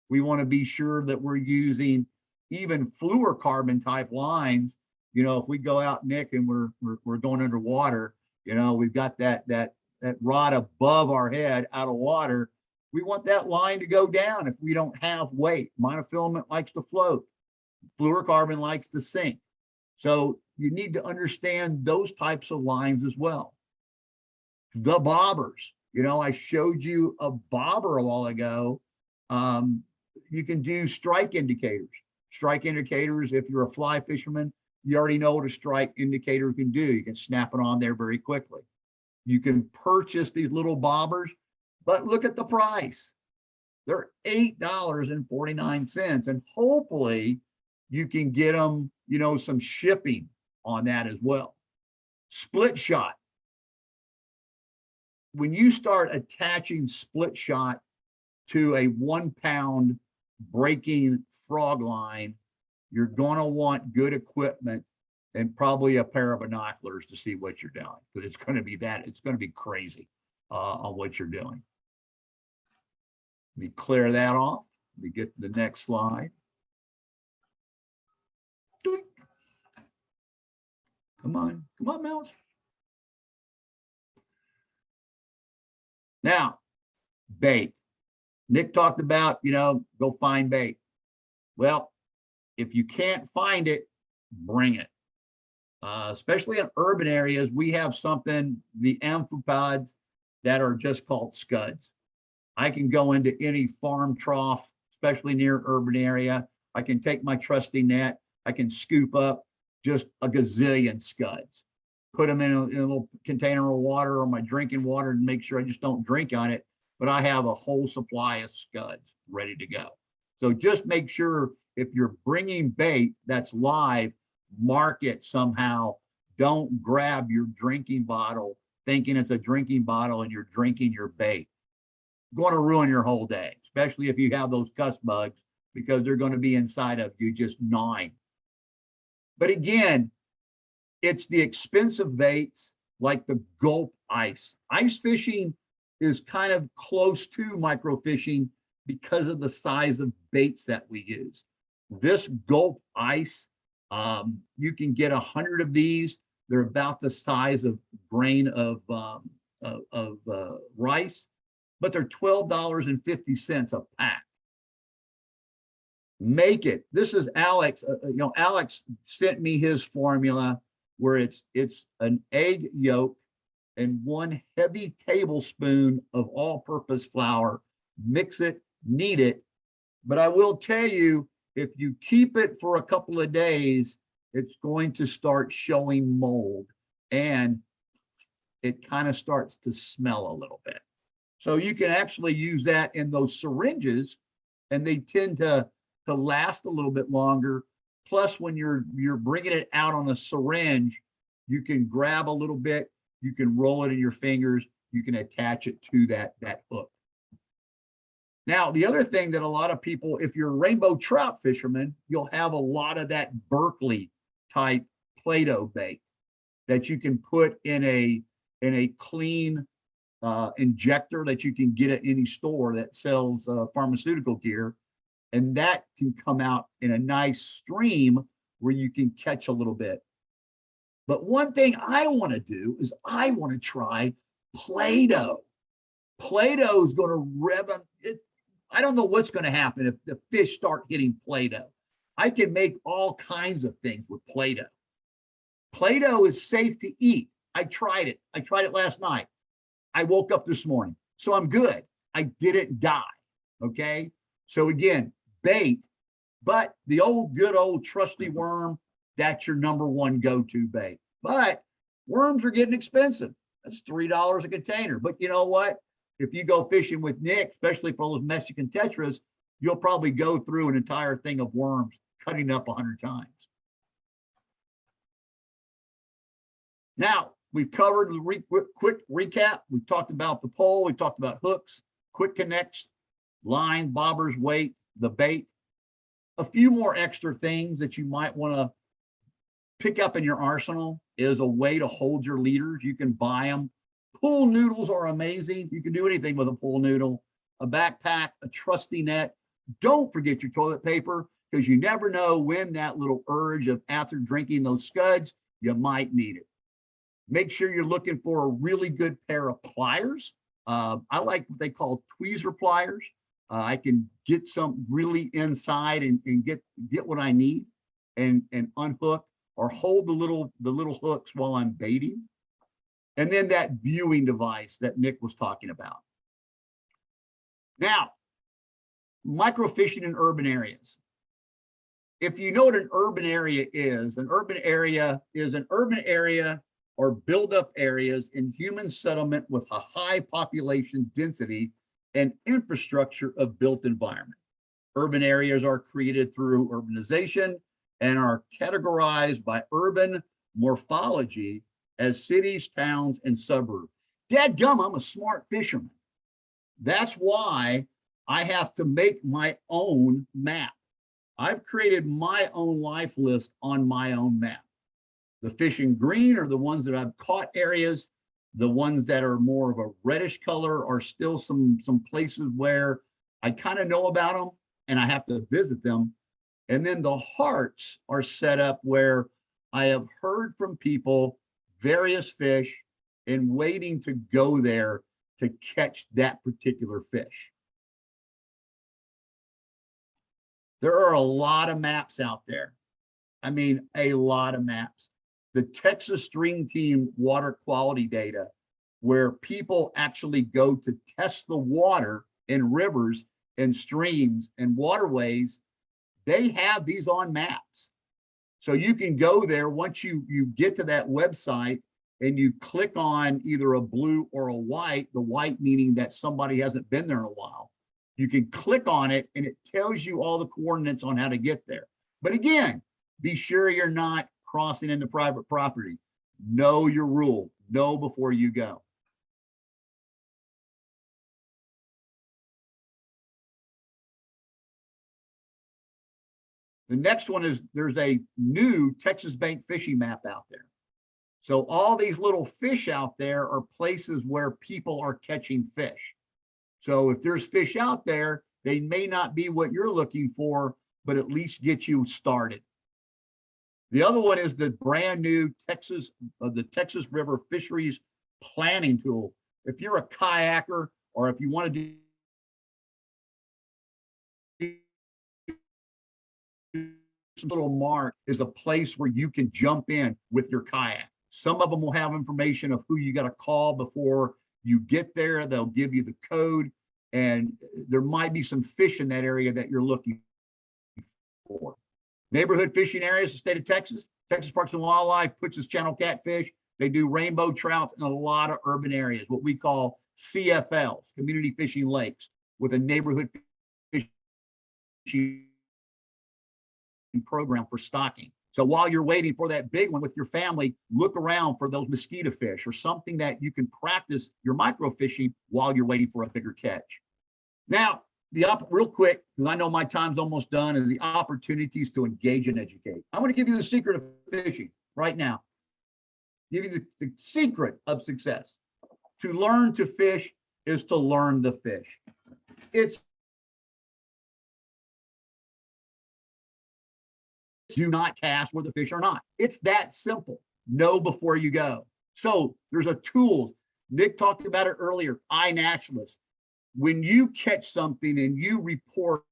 We want to be sure that we're using even fluorocarbon type lines. If we go out, Nick, and we're going underwater, we've got that rod above our head out of water. We want that line to go down if we don't have weight. Monofilament likes to float. Fluorocarbon likes to sink. So you need to understand those types of lines as well. The bobbers, I showed you a bobber a while ago. You can do strike indicators. Strike indicators, if you're a fly fisherman, you already know what a strike indicator can do. You can snap it on there very quickly. You can purchase these little bobbers, but look at the price. They're $8.49, and hopefully you can get them, some shipping on that as well. Split shot. When you start attaching split shot to a 1 pound breaking frog line, you're going to want good equipment and probably a pair of binoculars to see what you're doing, because it's going to be crazy on what you're doing. Let me clear that off. Let me get to the next slide. Come on, mouse. Now, bait. Nick talked about, go find bait. Well, if you can't find it, bring it. Especially in urban areas, we have something, the amphipods that are just called scuds. I can go into any farm trough, especially near an urban area. I can take my trusty net. I can scoop up just a gazillion scuds, put them in a little container of water or my drinking water, and make sure I just don't drink on it. But I have a whole supply of scuds ready to go. So just make sure if you're bringing bait that's live, mark it somehow. Don't grab your drinking bottle thinking it's a drinking bottle and you're drinking your bait. Going to ruin your whole day, especially if you have those cuss bugs because they're going to be inside of you just gnawing. But again, it's the expensive baits like the gulp ice. Ice fishing is kind of close to microfishing because of the size of baits that we use. This gulp ice, you can get 100 of these. They're about the size of grain of rice, but they're $12.50 a pack. Make it. This is Alex. Alex sent me his formula where it's an egg yolk and 1 heavy tablespoon of all-purpose flour. Mix it, knead it. But I will tell you, if you keep it for a couple of days, it's going to start showing mold and it kind of starts to smell a little bit. So you can actually use that in those syringes, and they tend to last a little bit longer. Plus, when you're bringing it out on a syringe, you can grab a little bit, you can roll it in your fingers, you can attach it to that hook. Now, the other thing that a lot of people, if you're a rainbow trout fisherman, you'll have a lot of that Berkeley type Play-Doh bait that you can put in a clean injector that you can get at any store that sells pharmaceutical gear. And that can come out in a nice stream where you can catch a little bit. But one thing I want to do is I want to try Play-Doh. Play-Doh is going to rev it. I don't know what's going to happen if the fish start hitting Play-Doh. I can make all kinds of things with Play-Doh. Play-Doh is safe to eat. I tried it. I tried it last night. I woke up this morning, so I'm good. I didn't die. Okay. So again, bait, but the good old trusty worm, that's your #1 go-to bait. But worms are getting expensive. That's $3 a container. But you know what? If you go fishing with Nick, especially for those Mexican tetras, you'll probably go through an entire thing of worms, cutting up 100 times. Now, we've covered the quick recap. We've talked about the pole. We've talked about hooks, quick connects, line, bobbers, weight, the bait. A few more extra things that you might want to pick up in your arsenal is a way to hold your leaders. You can buy them. Pool noodles are amazing. You can do anything with a pool noodle, a backpack, a trusty net. Don't forget your toilet paper, because you never know when that little urge of after drinking those scuds, you might need it. Make sure you're looking for a really good pair of pliers. I like what they call tweezer pliers. I can get some really inside and get what I need and unhook or hold the little hooks while I'm baiting. And then that viewing device that Nick was talking about. Now, microfishing in urban areas. If you know what an urban area is an urban area or build-up areas in human settlement with a high population density and infrastructure of built environment. Urban areas are created through urbanization and are categorized by urban morphology as cities, towns, and suburbs. Dadgum, I'm a smart fisherman. That's why I have to make my own map. I've created my own life list on my own map. The fish in green are the ones that I've caught areas. The ones that are more of a reddish color are still some places where I kind of know about them and I have to visit them. And then the hearts are set up where I have heard from people, various fish, and waiting to go there to catch that particular fish. There are a lot of maps out there. I mean, a lot of maps. The Texas Stream Team water quality data, where people actually go to test the water in rivers and streams and waterways, they have these on maps. So you can go there once you get to that website and you click on either a blue or a white, the white meaning that somebody hasn't been there in a while. You can click on it and it tells you all the coordinates on how to get there. But again, be sure you're not crossing into private property. Know your rule. Know before you go. The next one is there's a new Texas bank fishing map out there. So all these little fish out there are places where people are catching fish. So if there's fish out there, they may not be what you're looking for, but at least get you started. The other one is the brand new the Texas River Fisheries Planning Tool. If you're a kayaker or if you want to do little mark is a place where you can jump in with your kayak. Some of them will have information of who you got to call before you get there. They'll give you the code, and there might be some fish in that area that you're looking for. Neighborhood fishing areas, the state of Texas. Texas Parks and Wildlife puts its channel catfish. They do rainbow trout in a lot of urban areas, what we call CFLs, community fishing lakes, with a neighborhood fishing program for stocking. So while you're waiting for that big one with your family, look around for those mosquito fish or something that you can practice your microfishing while you're waiting for a bigger catch. Now, real quick, because I know my time's almost done, is the opportunities to engage and educate. I'm going to give you the secret of fishing right now. Give you the secret of success. To learn to fish is to learn the fish. It's do not cast where the fish are not. It's that simple. Know before you go. So there's a tool. Nick talked about it earlier, iNaturalist. When you catch something and you report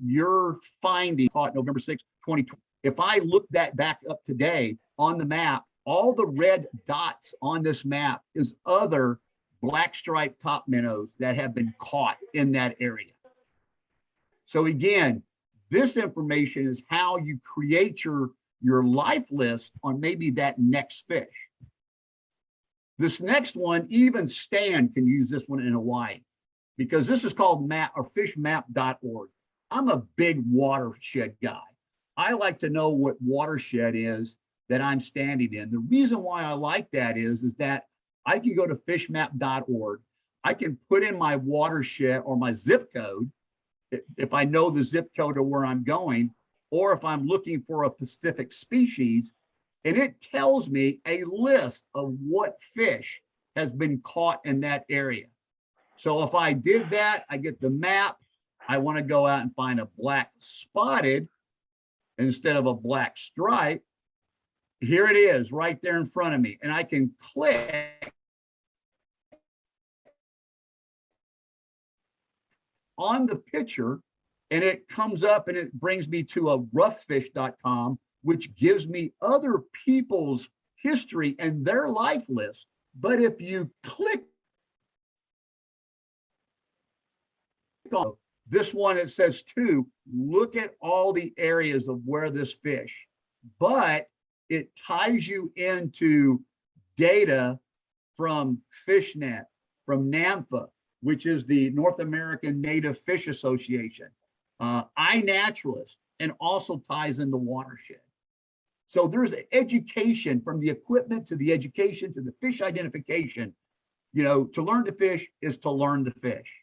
your finding caught November 6, 2020. If I look that back up today on the map, all the red dots on this map is other black striped top minnows that have been caught in that area. So again, this information is how you create your life list on maybe that next fish. This next one, even Stan can use this one in Hawaii, because this is called fishmap.org. I'm a big watershed guy. I like to know what watershed is that I'm standing in. The reason why I like that is that I can go to fishmap.org. I can put in my watershed or my zip code if I know the zip code of where I'm going, or if I'm looking for a specific species, and it tells me a list of what fish has been caught in that area. So if I did that, I get the map. I want to go out and find a black spotted instead of a black stripe. Here it is right there in front of me. And I can click on the picture and it comes up and it brings me to a roughfish.com, which gives me other people's history and their life list. But if you click on this one, it says too, look at all the areas of where this fish, but it ties you into data from FishNet, from NANFA, which is the North American Native Fish Association, iNaturalist, and also ties in the watershed. So there's education from the equipment to the education to the fish identification. You know, to learn to fish is to learn to fish.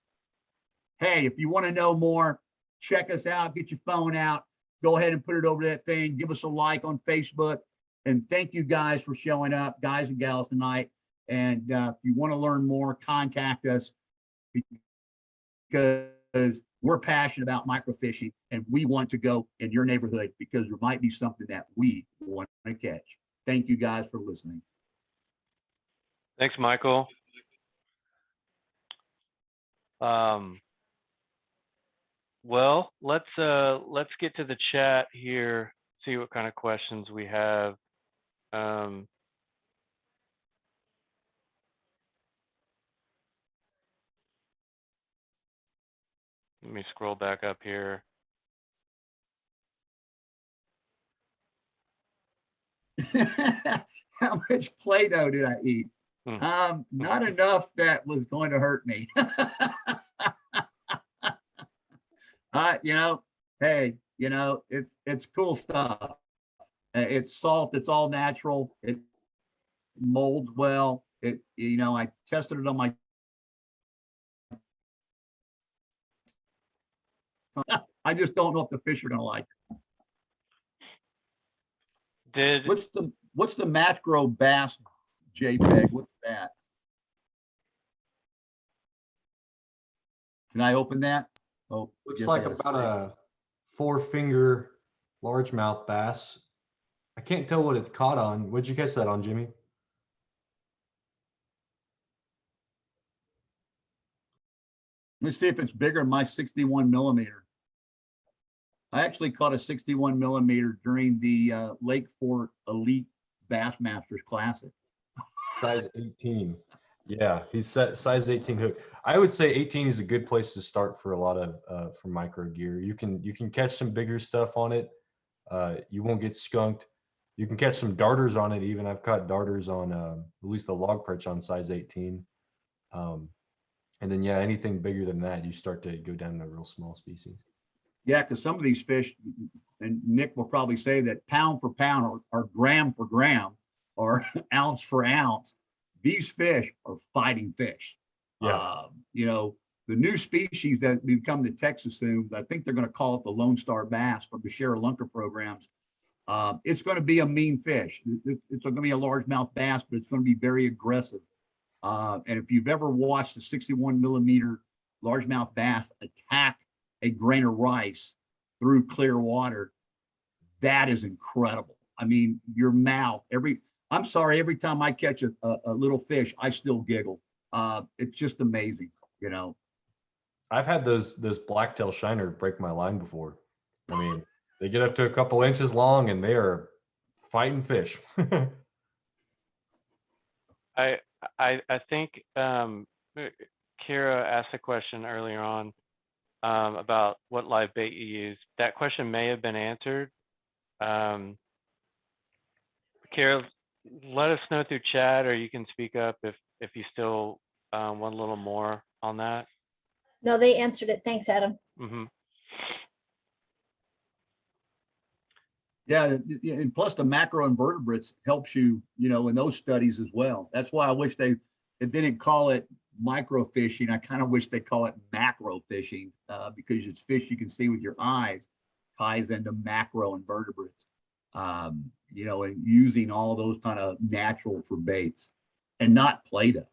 Hey, if you want to know more, check us out, get your phone out, go ahead and put it over that thing, give us a like on Facebook. And thank you guys for showing up, guys and gals, tonight. And if you want to learn more, contact us, because we're passionate about microfishing and we want to go in your neighborhood because there might be something that we want to catch. Thank you guys for listening. Thanks, Michael. Well, let's get to the chat here, see what kind of questions we have. Let me scroll back up here. How much Play-Doh did I eat? Not enough that was going to hurt me. You know, hey, you know, it's cool stuff. It's salt. It's all natural. It molds well. You know, I tested it on my I just don't know if the fish are gonna like it. What's the macro bass JPEG? What's that? Can I open that? Oh, Looks yes, like yes. about a 4-finger largemouth bass. I can't tell what it's caught on. What'd you catch that on, Jimmy? Let's see if it's bigger than my 61 millimeter. I actually caught a 61 millimeter during the Lake Fort Elite Bassmasters Classic. Size 18. Yeah, he's set size 18 hook. I would say 18 is a good place to start for a lot of for micro gear. You can catch some bigger stuff on it. You won't get skunked. You can catch some darters on it. Even I've caught darters on at least the log perch on size 18. And then yeah, anything bigger than that, you start to go down to real small species. Yeah, because some of these fish, and Nick will probably say that pound for pound or gram for gram or ounce for ounce, these fish are fighting fish. Yeah. You know, the new species that become the Texas soon, I think they're going to call it the Lone Star bass from the Share Lunker programs. It's going to be a mean fish. It's going to be a largemouth bass, but it's going to be very aggressive. And if you've ever watched a 61 millimeter largemouth bass attack a grain of rice through clear water, that is incredible. I mean, your mouth, every time I catch a little fish, I still giggle. It's just amazing, you know. I've had those blacktail shiner break my line before. I mean, they get up to a couple inches long and they are fighting fish. I think Kira asked a question earlier on about what live bait you use. That question may have been answered. Kira, let us know through chat, or you can speak up if you still want a little more on that. No, they answered it. Thanks, Adam. Mm-hmm. Yeah, and plus the macroinvertebrates helps you, you know, in those studies as well. That's why I wish they didn't call it microfishing. I kind of wish they call it macro fishing because it's fish you can see with your eyes, ties into macroinvertebrates. You know, and using all those kind of natural for baits and not Play-Doh.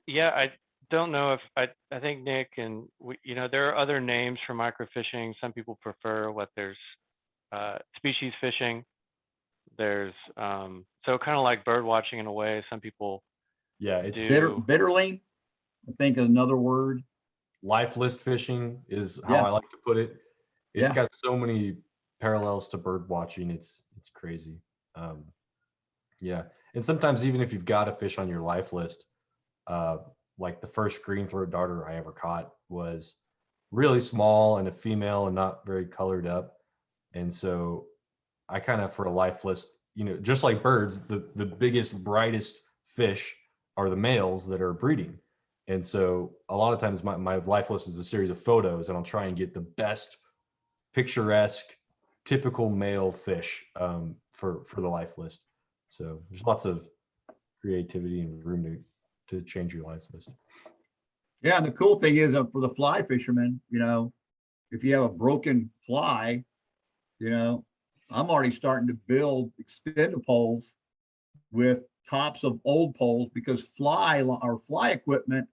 Yeah, I don't know if I think Nick and you know, there are other names for microfishing. Some people prefer what there's species fishing. There's so kind of like bird watching in a way. Some people Yeah, it's bitterling, I think is another word. Life list fishing is how Yeah. I like to put it. It's Yeah. got so many parallels to bird watching. It's crazy. Yeah, and sometimes even if you've got a fish on your life list, like the first green throat darter I ever caught was really small and a female and not very colored up. And so I kind of, for a life list, you know, just like birds, the biggest, brightest fish are the males that are breeding. And so a lot of times my life list is a series of photos, and I'll try and get the best picturesque, typical male fish for the life list. So there's lots of creativity and room to change your life list. Yeah, and the cool thing is for the fly fishermen, you know, if you have a broken fly, you know, I'm already starting to build extended poles with tops of old poles because fly equipment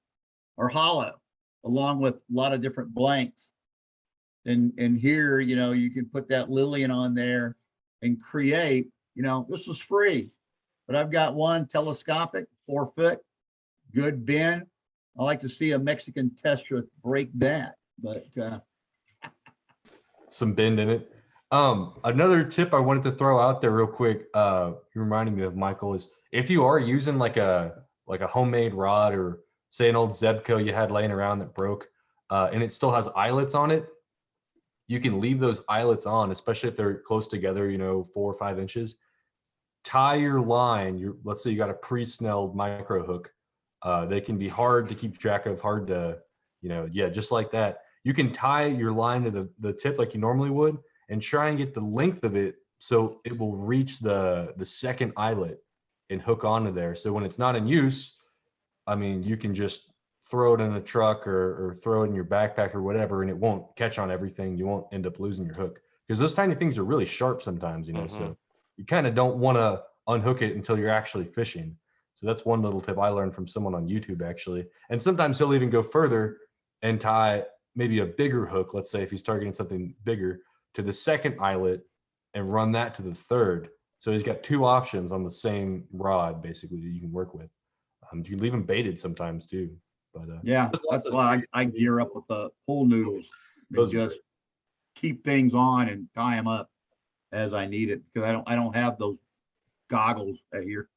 are hollow, along with a lot of different blanks. And here, you know, you can put that Lillian on there and create, you know, this was free, but I've got one telescopic, 4 foot, good bend. I like to see a Mexican Tetra break that, but some bend in it. Another tip I wanted to throw out there real quick, you reminded me of, Michael, is if you are using like a homemade rod, or say an old Zebco you had laying around that broke, and it still has eyelets on it, you can leave those eyelets on, especially if they're close together, you know, 4 or 5 inches. Tie your line. Let's say you got a pre-snelled micro hook. They can be hard to keep track of, hard to, you know, yeah, just like that. You can tie your line to the tip like you normally would, and try and get the length of it so it will reach the second eyelet and hook onto there. So when it's not in use, I mean, you can just throw it in a truck or throw it in your backpack or whatever, and it won't catch on everything. You won't end up losing your hook because those tiny things are really sharp sometimes, you know, so you kind of don't want to unhook it until you're actually fishing. So that's one little tip I learned from someone on YouTube, actually. And sometimes he'll even go further and tie maybe a bigger hook, let's say if he's targeting something bigger, to the second eyelet and run that to the third. So he's got two options on the same rod, basically, that you can work with. You can leave them baited sometimes too. But Yeah, that's why I gear up with the pool noodles and just keep things on and tie them up as I need it, because I don't have those goggles here.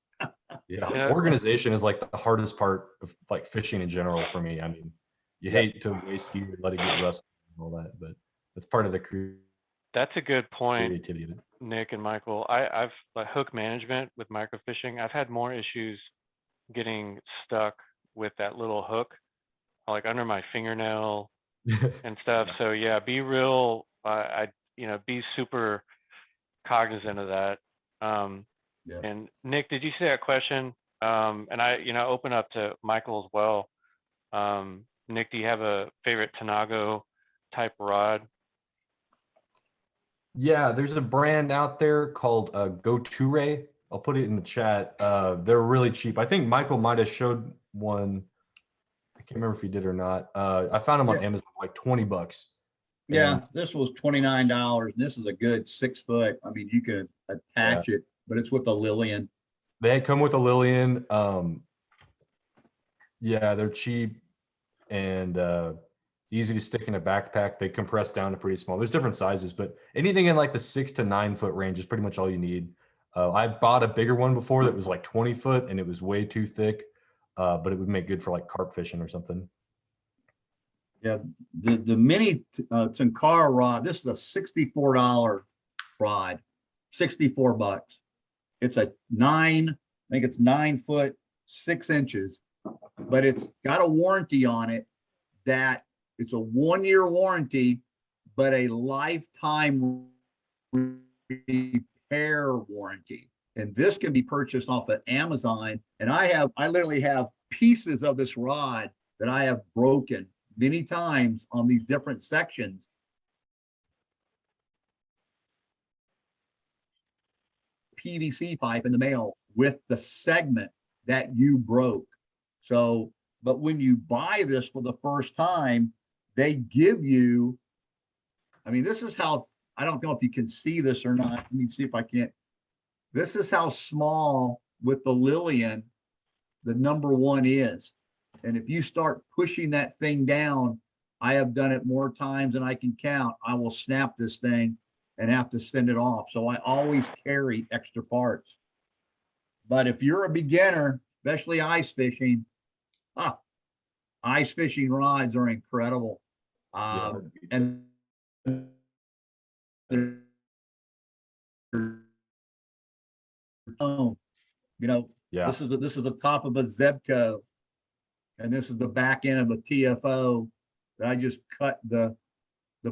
Yeah, organization is like the hardest part of like fishing in general for me. I mean, you hate to waste gear, let it get rusty and all that, but that's part of the That's a good point, creativity of it. Nick and Michael. I've like hook management with microfishing. I've had more issues getting stuck with that little hook, like under my fingernail and stuff. So yeah, be real. Be super cognizant of that. Yeah. And Nick, did you see that question? And I, open up to Michael as well. Nick, do you have a favorite Tanago type rod? Yeah, there's a brand out there called Go2Ray. I'll put it in the chat. They're really cheap. I think Michael might have showed one. I can't remember if he did or not. I found them on Amazon for like $20. Yeah, this was $29. And this is a good 6 foot. I mean, you can attach it, but it's with a Lillian. They come with a Lillian. Yeah, they're cheap and easy to stick in a backpack. They compress down to pretty small. There's different sizes, but anything in like the 6 to 9 foot range is pretty much all you need. I bought a bigger one before that was like 20 foot and it was way too thick, but it would make good for like carp fishing or something. Yeah, the mini Tenkara rod, this is a $64 rod, $64. It's a 9 foot 6 inches, but it's got a warranty on it that it's a 1-year warranty, but a lifetime repair warranty. And this can be purchased off of Amazon. And I literally have pieces of this rod that I have broken many times on these different sections. PVC pipe in the mail with the segment that you broke. So, but when you buy this for the first time, they give you, I mean, this is how, I don't know if you can see this or not. Let me see if I can't. This is how small with the Lillian, the number 1 is. And if you start pushing that thing down, I have done it more times than I can count. I will snap this thing and have to send it off. So I always carry extra parts. But if you're a beginner, especially ice fishing, ice fishing rods are incredible. And this is the top of a Zebco, and this is the back end of a TFO that I just cut the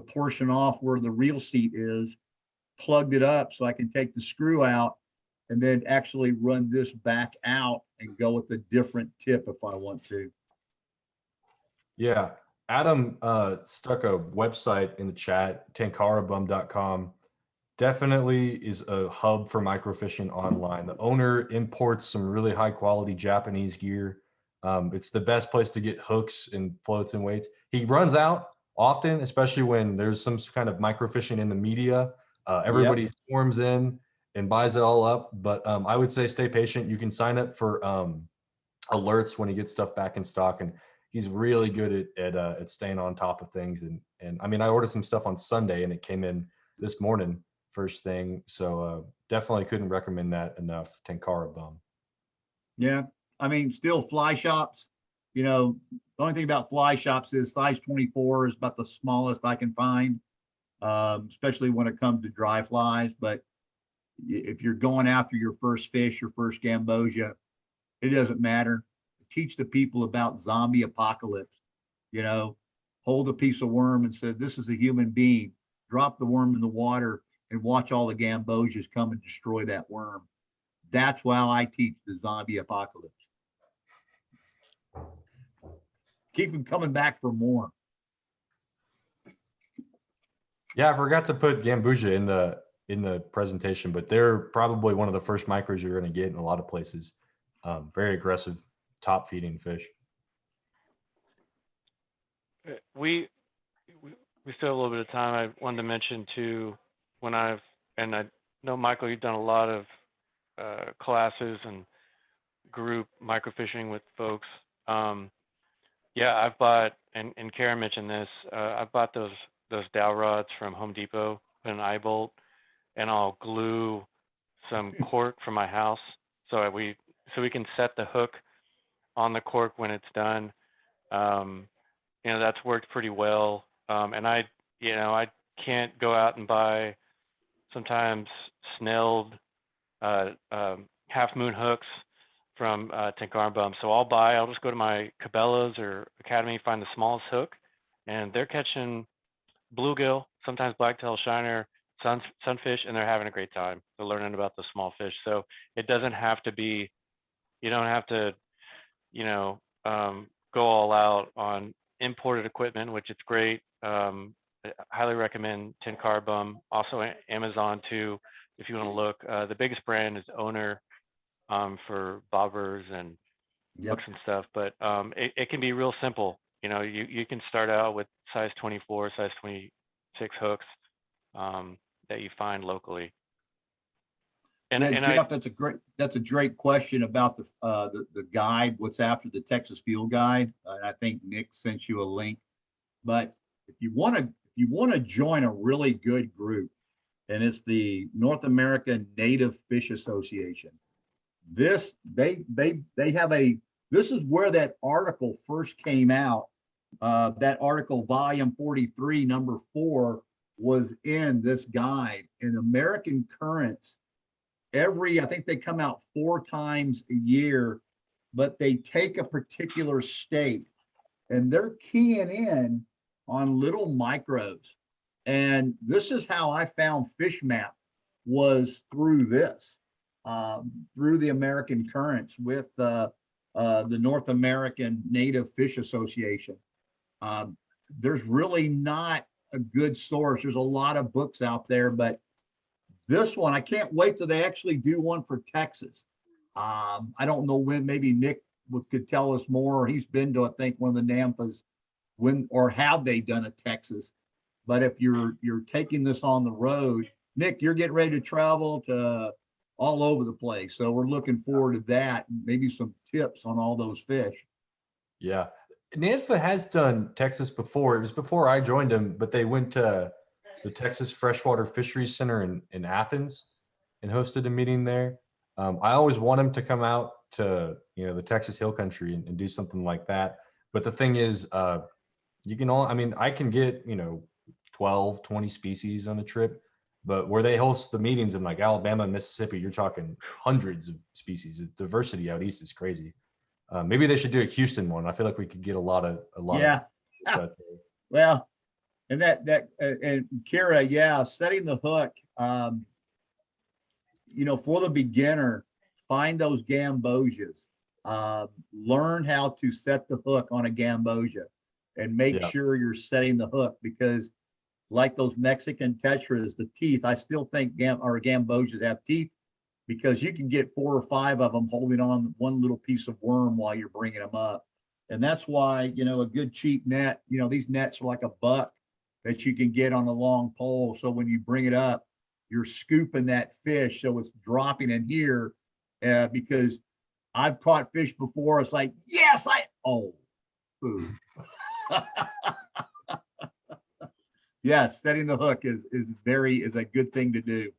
portion off where the reel seat is, plugged it up so I can take the screw out and then actually run this back out and go with a different tip if I want to. Yeah, Adam stuck a website in the chat, tankarabum.com. Definitely is a hub for microfishing online. The owner imports some really high quality Japanese gear. It's the best place to get hooks and floats and weights. He runs out often, especially when there's some kind of microfishing in the media. Everybody swarms in and buys it all up. But I would say stay patient. You can sign up for alerts when he gets stuff back in stock, and he's really good at staying on top of things. And I mean, I ordered some stuff on Sunday and it came in this morning first thing. So definitely couldn't recommend that enough. Tenkara Bum. Yeah. I mean, still fly shops, the only thing about fly shops is size 24 is about the smallest I can find, especially when it comes to dry flies. But if you're going after your first fish, your first Gambosia, it doesn't matter. Teach the people about zombie apocalypse, hold a piece of worm and say, this is a human being, drop the worm in the water and watch all the Gambosias come and destroy that worm. That's why I teach the zombie apocalypse. keep them coming back for more. Yeah, I forgot to put Gambusia in the presentation, but they're probably one of the first micros you're going to get in a lot of places. Very aggressive, top feeding fish. We still have a little bit of time. I wanted to mention too, and I know, Michael, you've done a lot of classes and group microfishing with folks. Yeah, I've bought, and Karen mentioned this, I've bought those dowel rods from Home Depot, put an eye bolt, and I'll glue some cork from my house so we can set the hook on the cork when it's done. You know, that's worked pretty well. And I can't go out and buy sometimes snelled half moon hooks from Tinkerbum. So I'll just go to my Cabela's or Academy, find the smallest hook, and they're catching bluegill, sometimes blacktail shiner, sunfish, and they're having a great time. They're learning about the small fish. So it doesn't have to be, you don't have to, go all out on imported equipment, which it's great. I highly recommend Tinkerbum, also Amazon too, if you want to look. The biggest brand is Owner for bobbers and hooks and stuff, but it can be real simple. You can start out with size 24, size 26 hooks that you find locally. Jeff, that's a great question about the guide. What's after the Texas Field Guide? I think Nick sent you a link. But if you want to join a really good group, and it's the North American Native Fish Association. They have this is where that article first came out. That article, volume 43, number 4, was in this guide. And American currents, I think they come out 4 times a year, but they take a particular state and they're keying in on little micros. And this is how I found Fish Map, was through this, through the American currents with the North American Native Fish Association. There's really not a good source. There's a lot of books out there, but this one, I can't wait till they actually do one for Texas. I don't know when. Maybe Nick could tell us more. He's been to, I think, one of the NANFAs, or have they done a Texas? But if you're taking this on the road, Nick, you're getting ready to travel to all over the place. So we're looking forward to that. Maybe some tips on all those fish. Yeah. NANFA has done Texas before. It was before I joined them, but they went to the Texas Freshwater Fisheries Center in Athens and hosted a meeting there. I always want them to come out to, the Texas Hill Country and do something like that. But the thing is, I can get, 12, 20 species on a trip, but where they host the meetings in like Alabama and Mississippi, you're talking hundreds of species. The diversity out east is crazy. Maybe they should do a Houston one. I feel like we could get a lot of. Well, and and Kira, setting the hook, for the beginner, find those gambosias, learn how to set the hook on a gambosia and make sure you're setting the hook, because like those Mexican tetras, the teeth, I still think gambosias have teeth, because you can get 4 or 5 of them holding on one little piece of worm while you're bringing them up. And that's why, a good cheap net, these nets are like $1 that you can get on a long pole. So when you bring it up, you're scooping that fish. So it's dropping in here, because I've caught fish before. It's like, yes, ooh. Yeah, setting the hook is a good thing to do.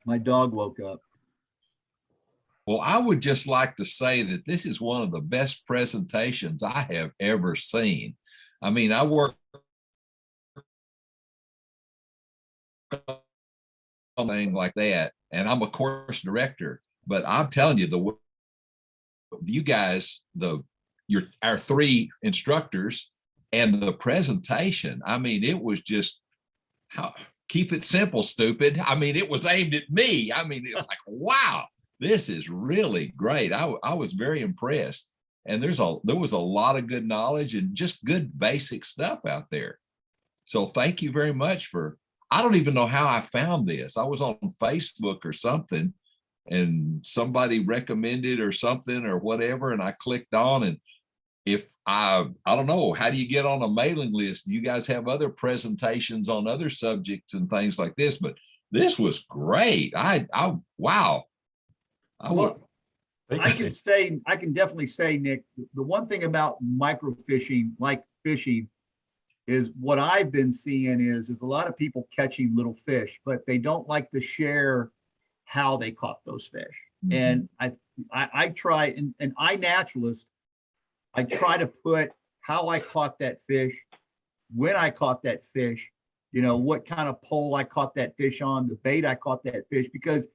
My dog woke up. Well, I would just like to say that this is one of the best presentations I have ever seen. I mean, I work something like that, and I'm a course director, but I'm telling you, you guys, our 3 instructors, and the presentation, I mean, it was just keep it simple, stupid. I mean, it was aimed at me. I mean, it was like, wow, this is really great. I was very impressed. And there was a lot of good knowledge and just good basic stuff out there. So thank you very much I don't even know how I found this. I was on Facebook or something and somebody recommended or something or whatever. And I clicked on, and if I don't know, how do you get on a mailing list? Do you guys have other presentations on other subjects and things like this? But this was great. Wow. Well, I can definitely say, Nick, the one thing about microfishing, like fishing, is what I've been seeing is there's a lot of people catching little fish, but they don't like to share how they caught those fish. And I try, and iNaturalist, I try to put how I caught that fish, when I caught that fish, what kind of pole I caught that fish on, the bait I caught that fish, because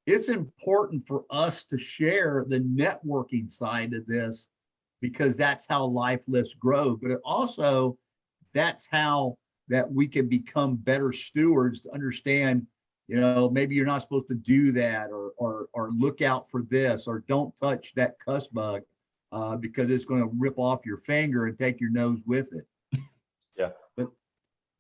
it's important for us to share the networking side of this, because that's how life lifts grow. But it also, that's how that we can become better stewards to understand, maybe you're not supposed to do that, or look out for this, or don't touch that cuss bug because it's going to rip off your finger and take your nose with it. Yeah. But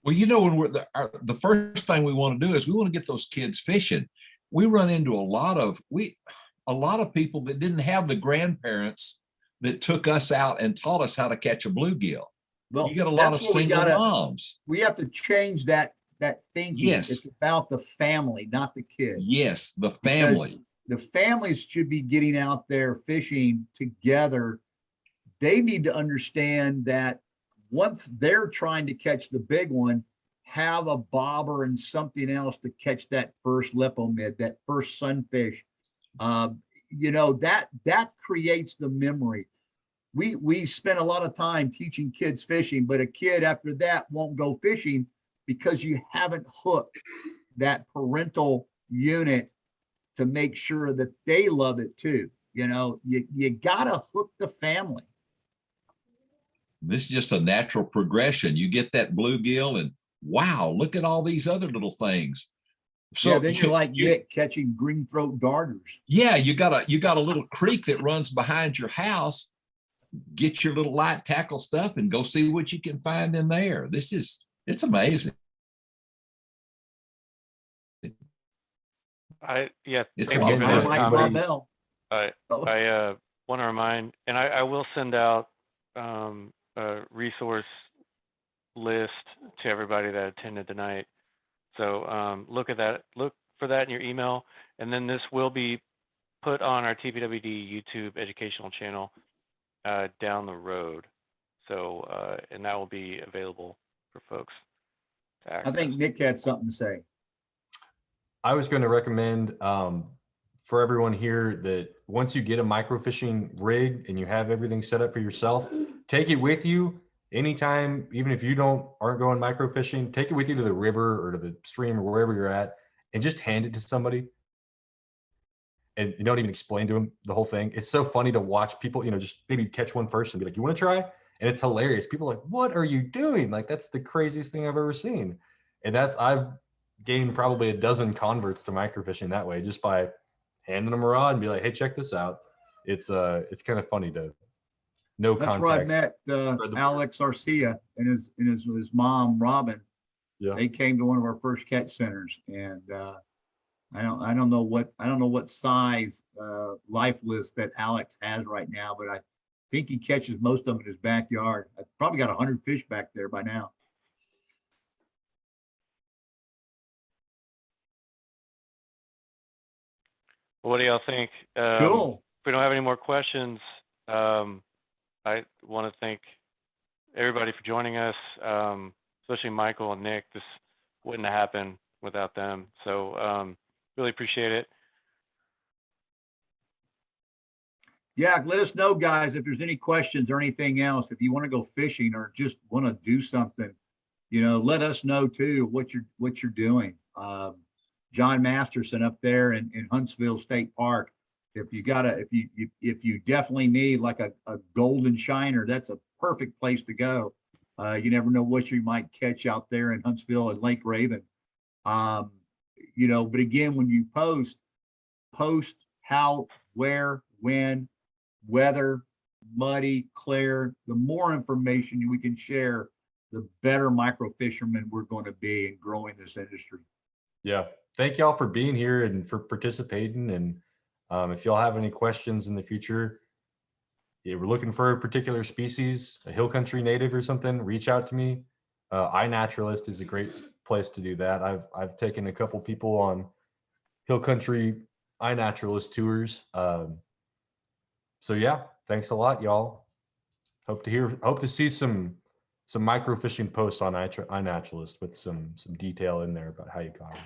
well, when the first thing we want to do is we want to get those kids fishing. We run into a lot of people that didn't have the grandparents that took us out and taught us how to catch a bluegill. well, You get a lot of that's what single moms. we have to change that thinking. Yes. It's about the family, not the kid. Yes, the family. The families should be getting out there fishing together. They need to understand that once they're trying to catch the big one, have a bobber and something else to catch that first lepomid, that first sunfish. That creates the memory. We spend a lot of time teaching kids fishing, but a kid after that won't go fishing because you haven't hooked that parental unit to make sure that they love it too. You gotta hook the family. This is just a natural progression. You get that bluegill and wow, look at all these other little things. So yeah, then you're like Nick catching green throat darters. Yeah, you got a little creek that runs behind your house. Get your little light tackle stuff and go see what you can find in there. It's amazing. It's thank you for that, Tom. Bell. I want to remind, and I will send out a resource list to everybody that attended tonight. So look for that in your email, and then this will be put on our TPWD YouTube educational channel down the road. So and that will be available for folks to access. I think Nick had something to say. I was going to recommend for everyone here that once you get a microfishing rig and you have everything set up for yourself, take it with you anytime, even if you aren't going microfishing, take it with you to the river or to the stream or wherever you're at, and just hand it to somebody. And you don't even explain to them the whole thing. It's so funny to watch people, just maybe catch one first and be like, you want to try? And it's hilarious. People are like, what are you doing? Like, that's the craziest thing I've ever seen. And I've gained probably a dozen converts to microfishing that way, just by handing them a rod and be like, hey, check this out. It's kind of funny to no That's contact. where I met Alex Arcia and his mom, Robin. Yeah. They came to one of our first catch centers, and I don't know what size life list that Alex has right now, but I think he catches most of them in his backyard. I probably got 100 fish back there by now. What do y'all think? Cool. If we don't have any more questions, I want to thank everybody for joining us, especially Michael and Nick. This wouldn't have happened without them. So really appreciate it. Yeah, let us know, guys, if there's any questions or anything else. If you want to go fishing or just want to do something, let us know too what you're doing. John Masterson up there in Huntsville State Park. If you definitely need like a golden shiner, that's a perfect place to go. You never know what you might catch out there in Huntsville and Lake Raven. But again, when you post how, where, when, weather, muddy, clear, the more information we can share, the better micro fishermen we're going to be in growing this industry. Yeah. Thank y'all for being here and for participating. And if y'all have any questions in the future, if we're looking for a particular species, a hill country native or something, reach out to me. iNaturalist is a great place to do that. I've taken a couple people on hill country iNaturalist tours. So yeah, thanks a lot, y'all. Hope to see some microfishing posts on iNaturalist with some detail in there about how you caught them.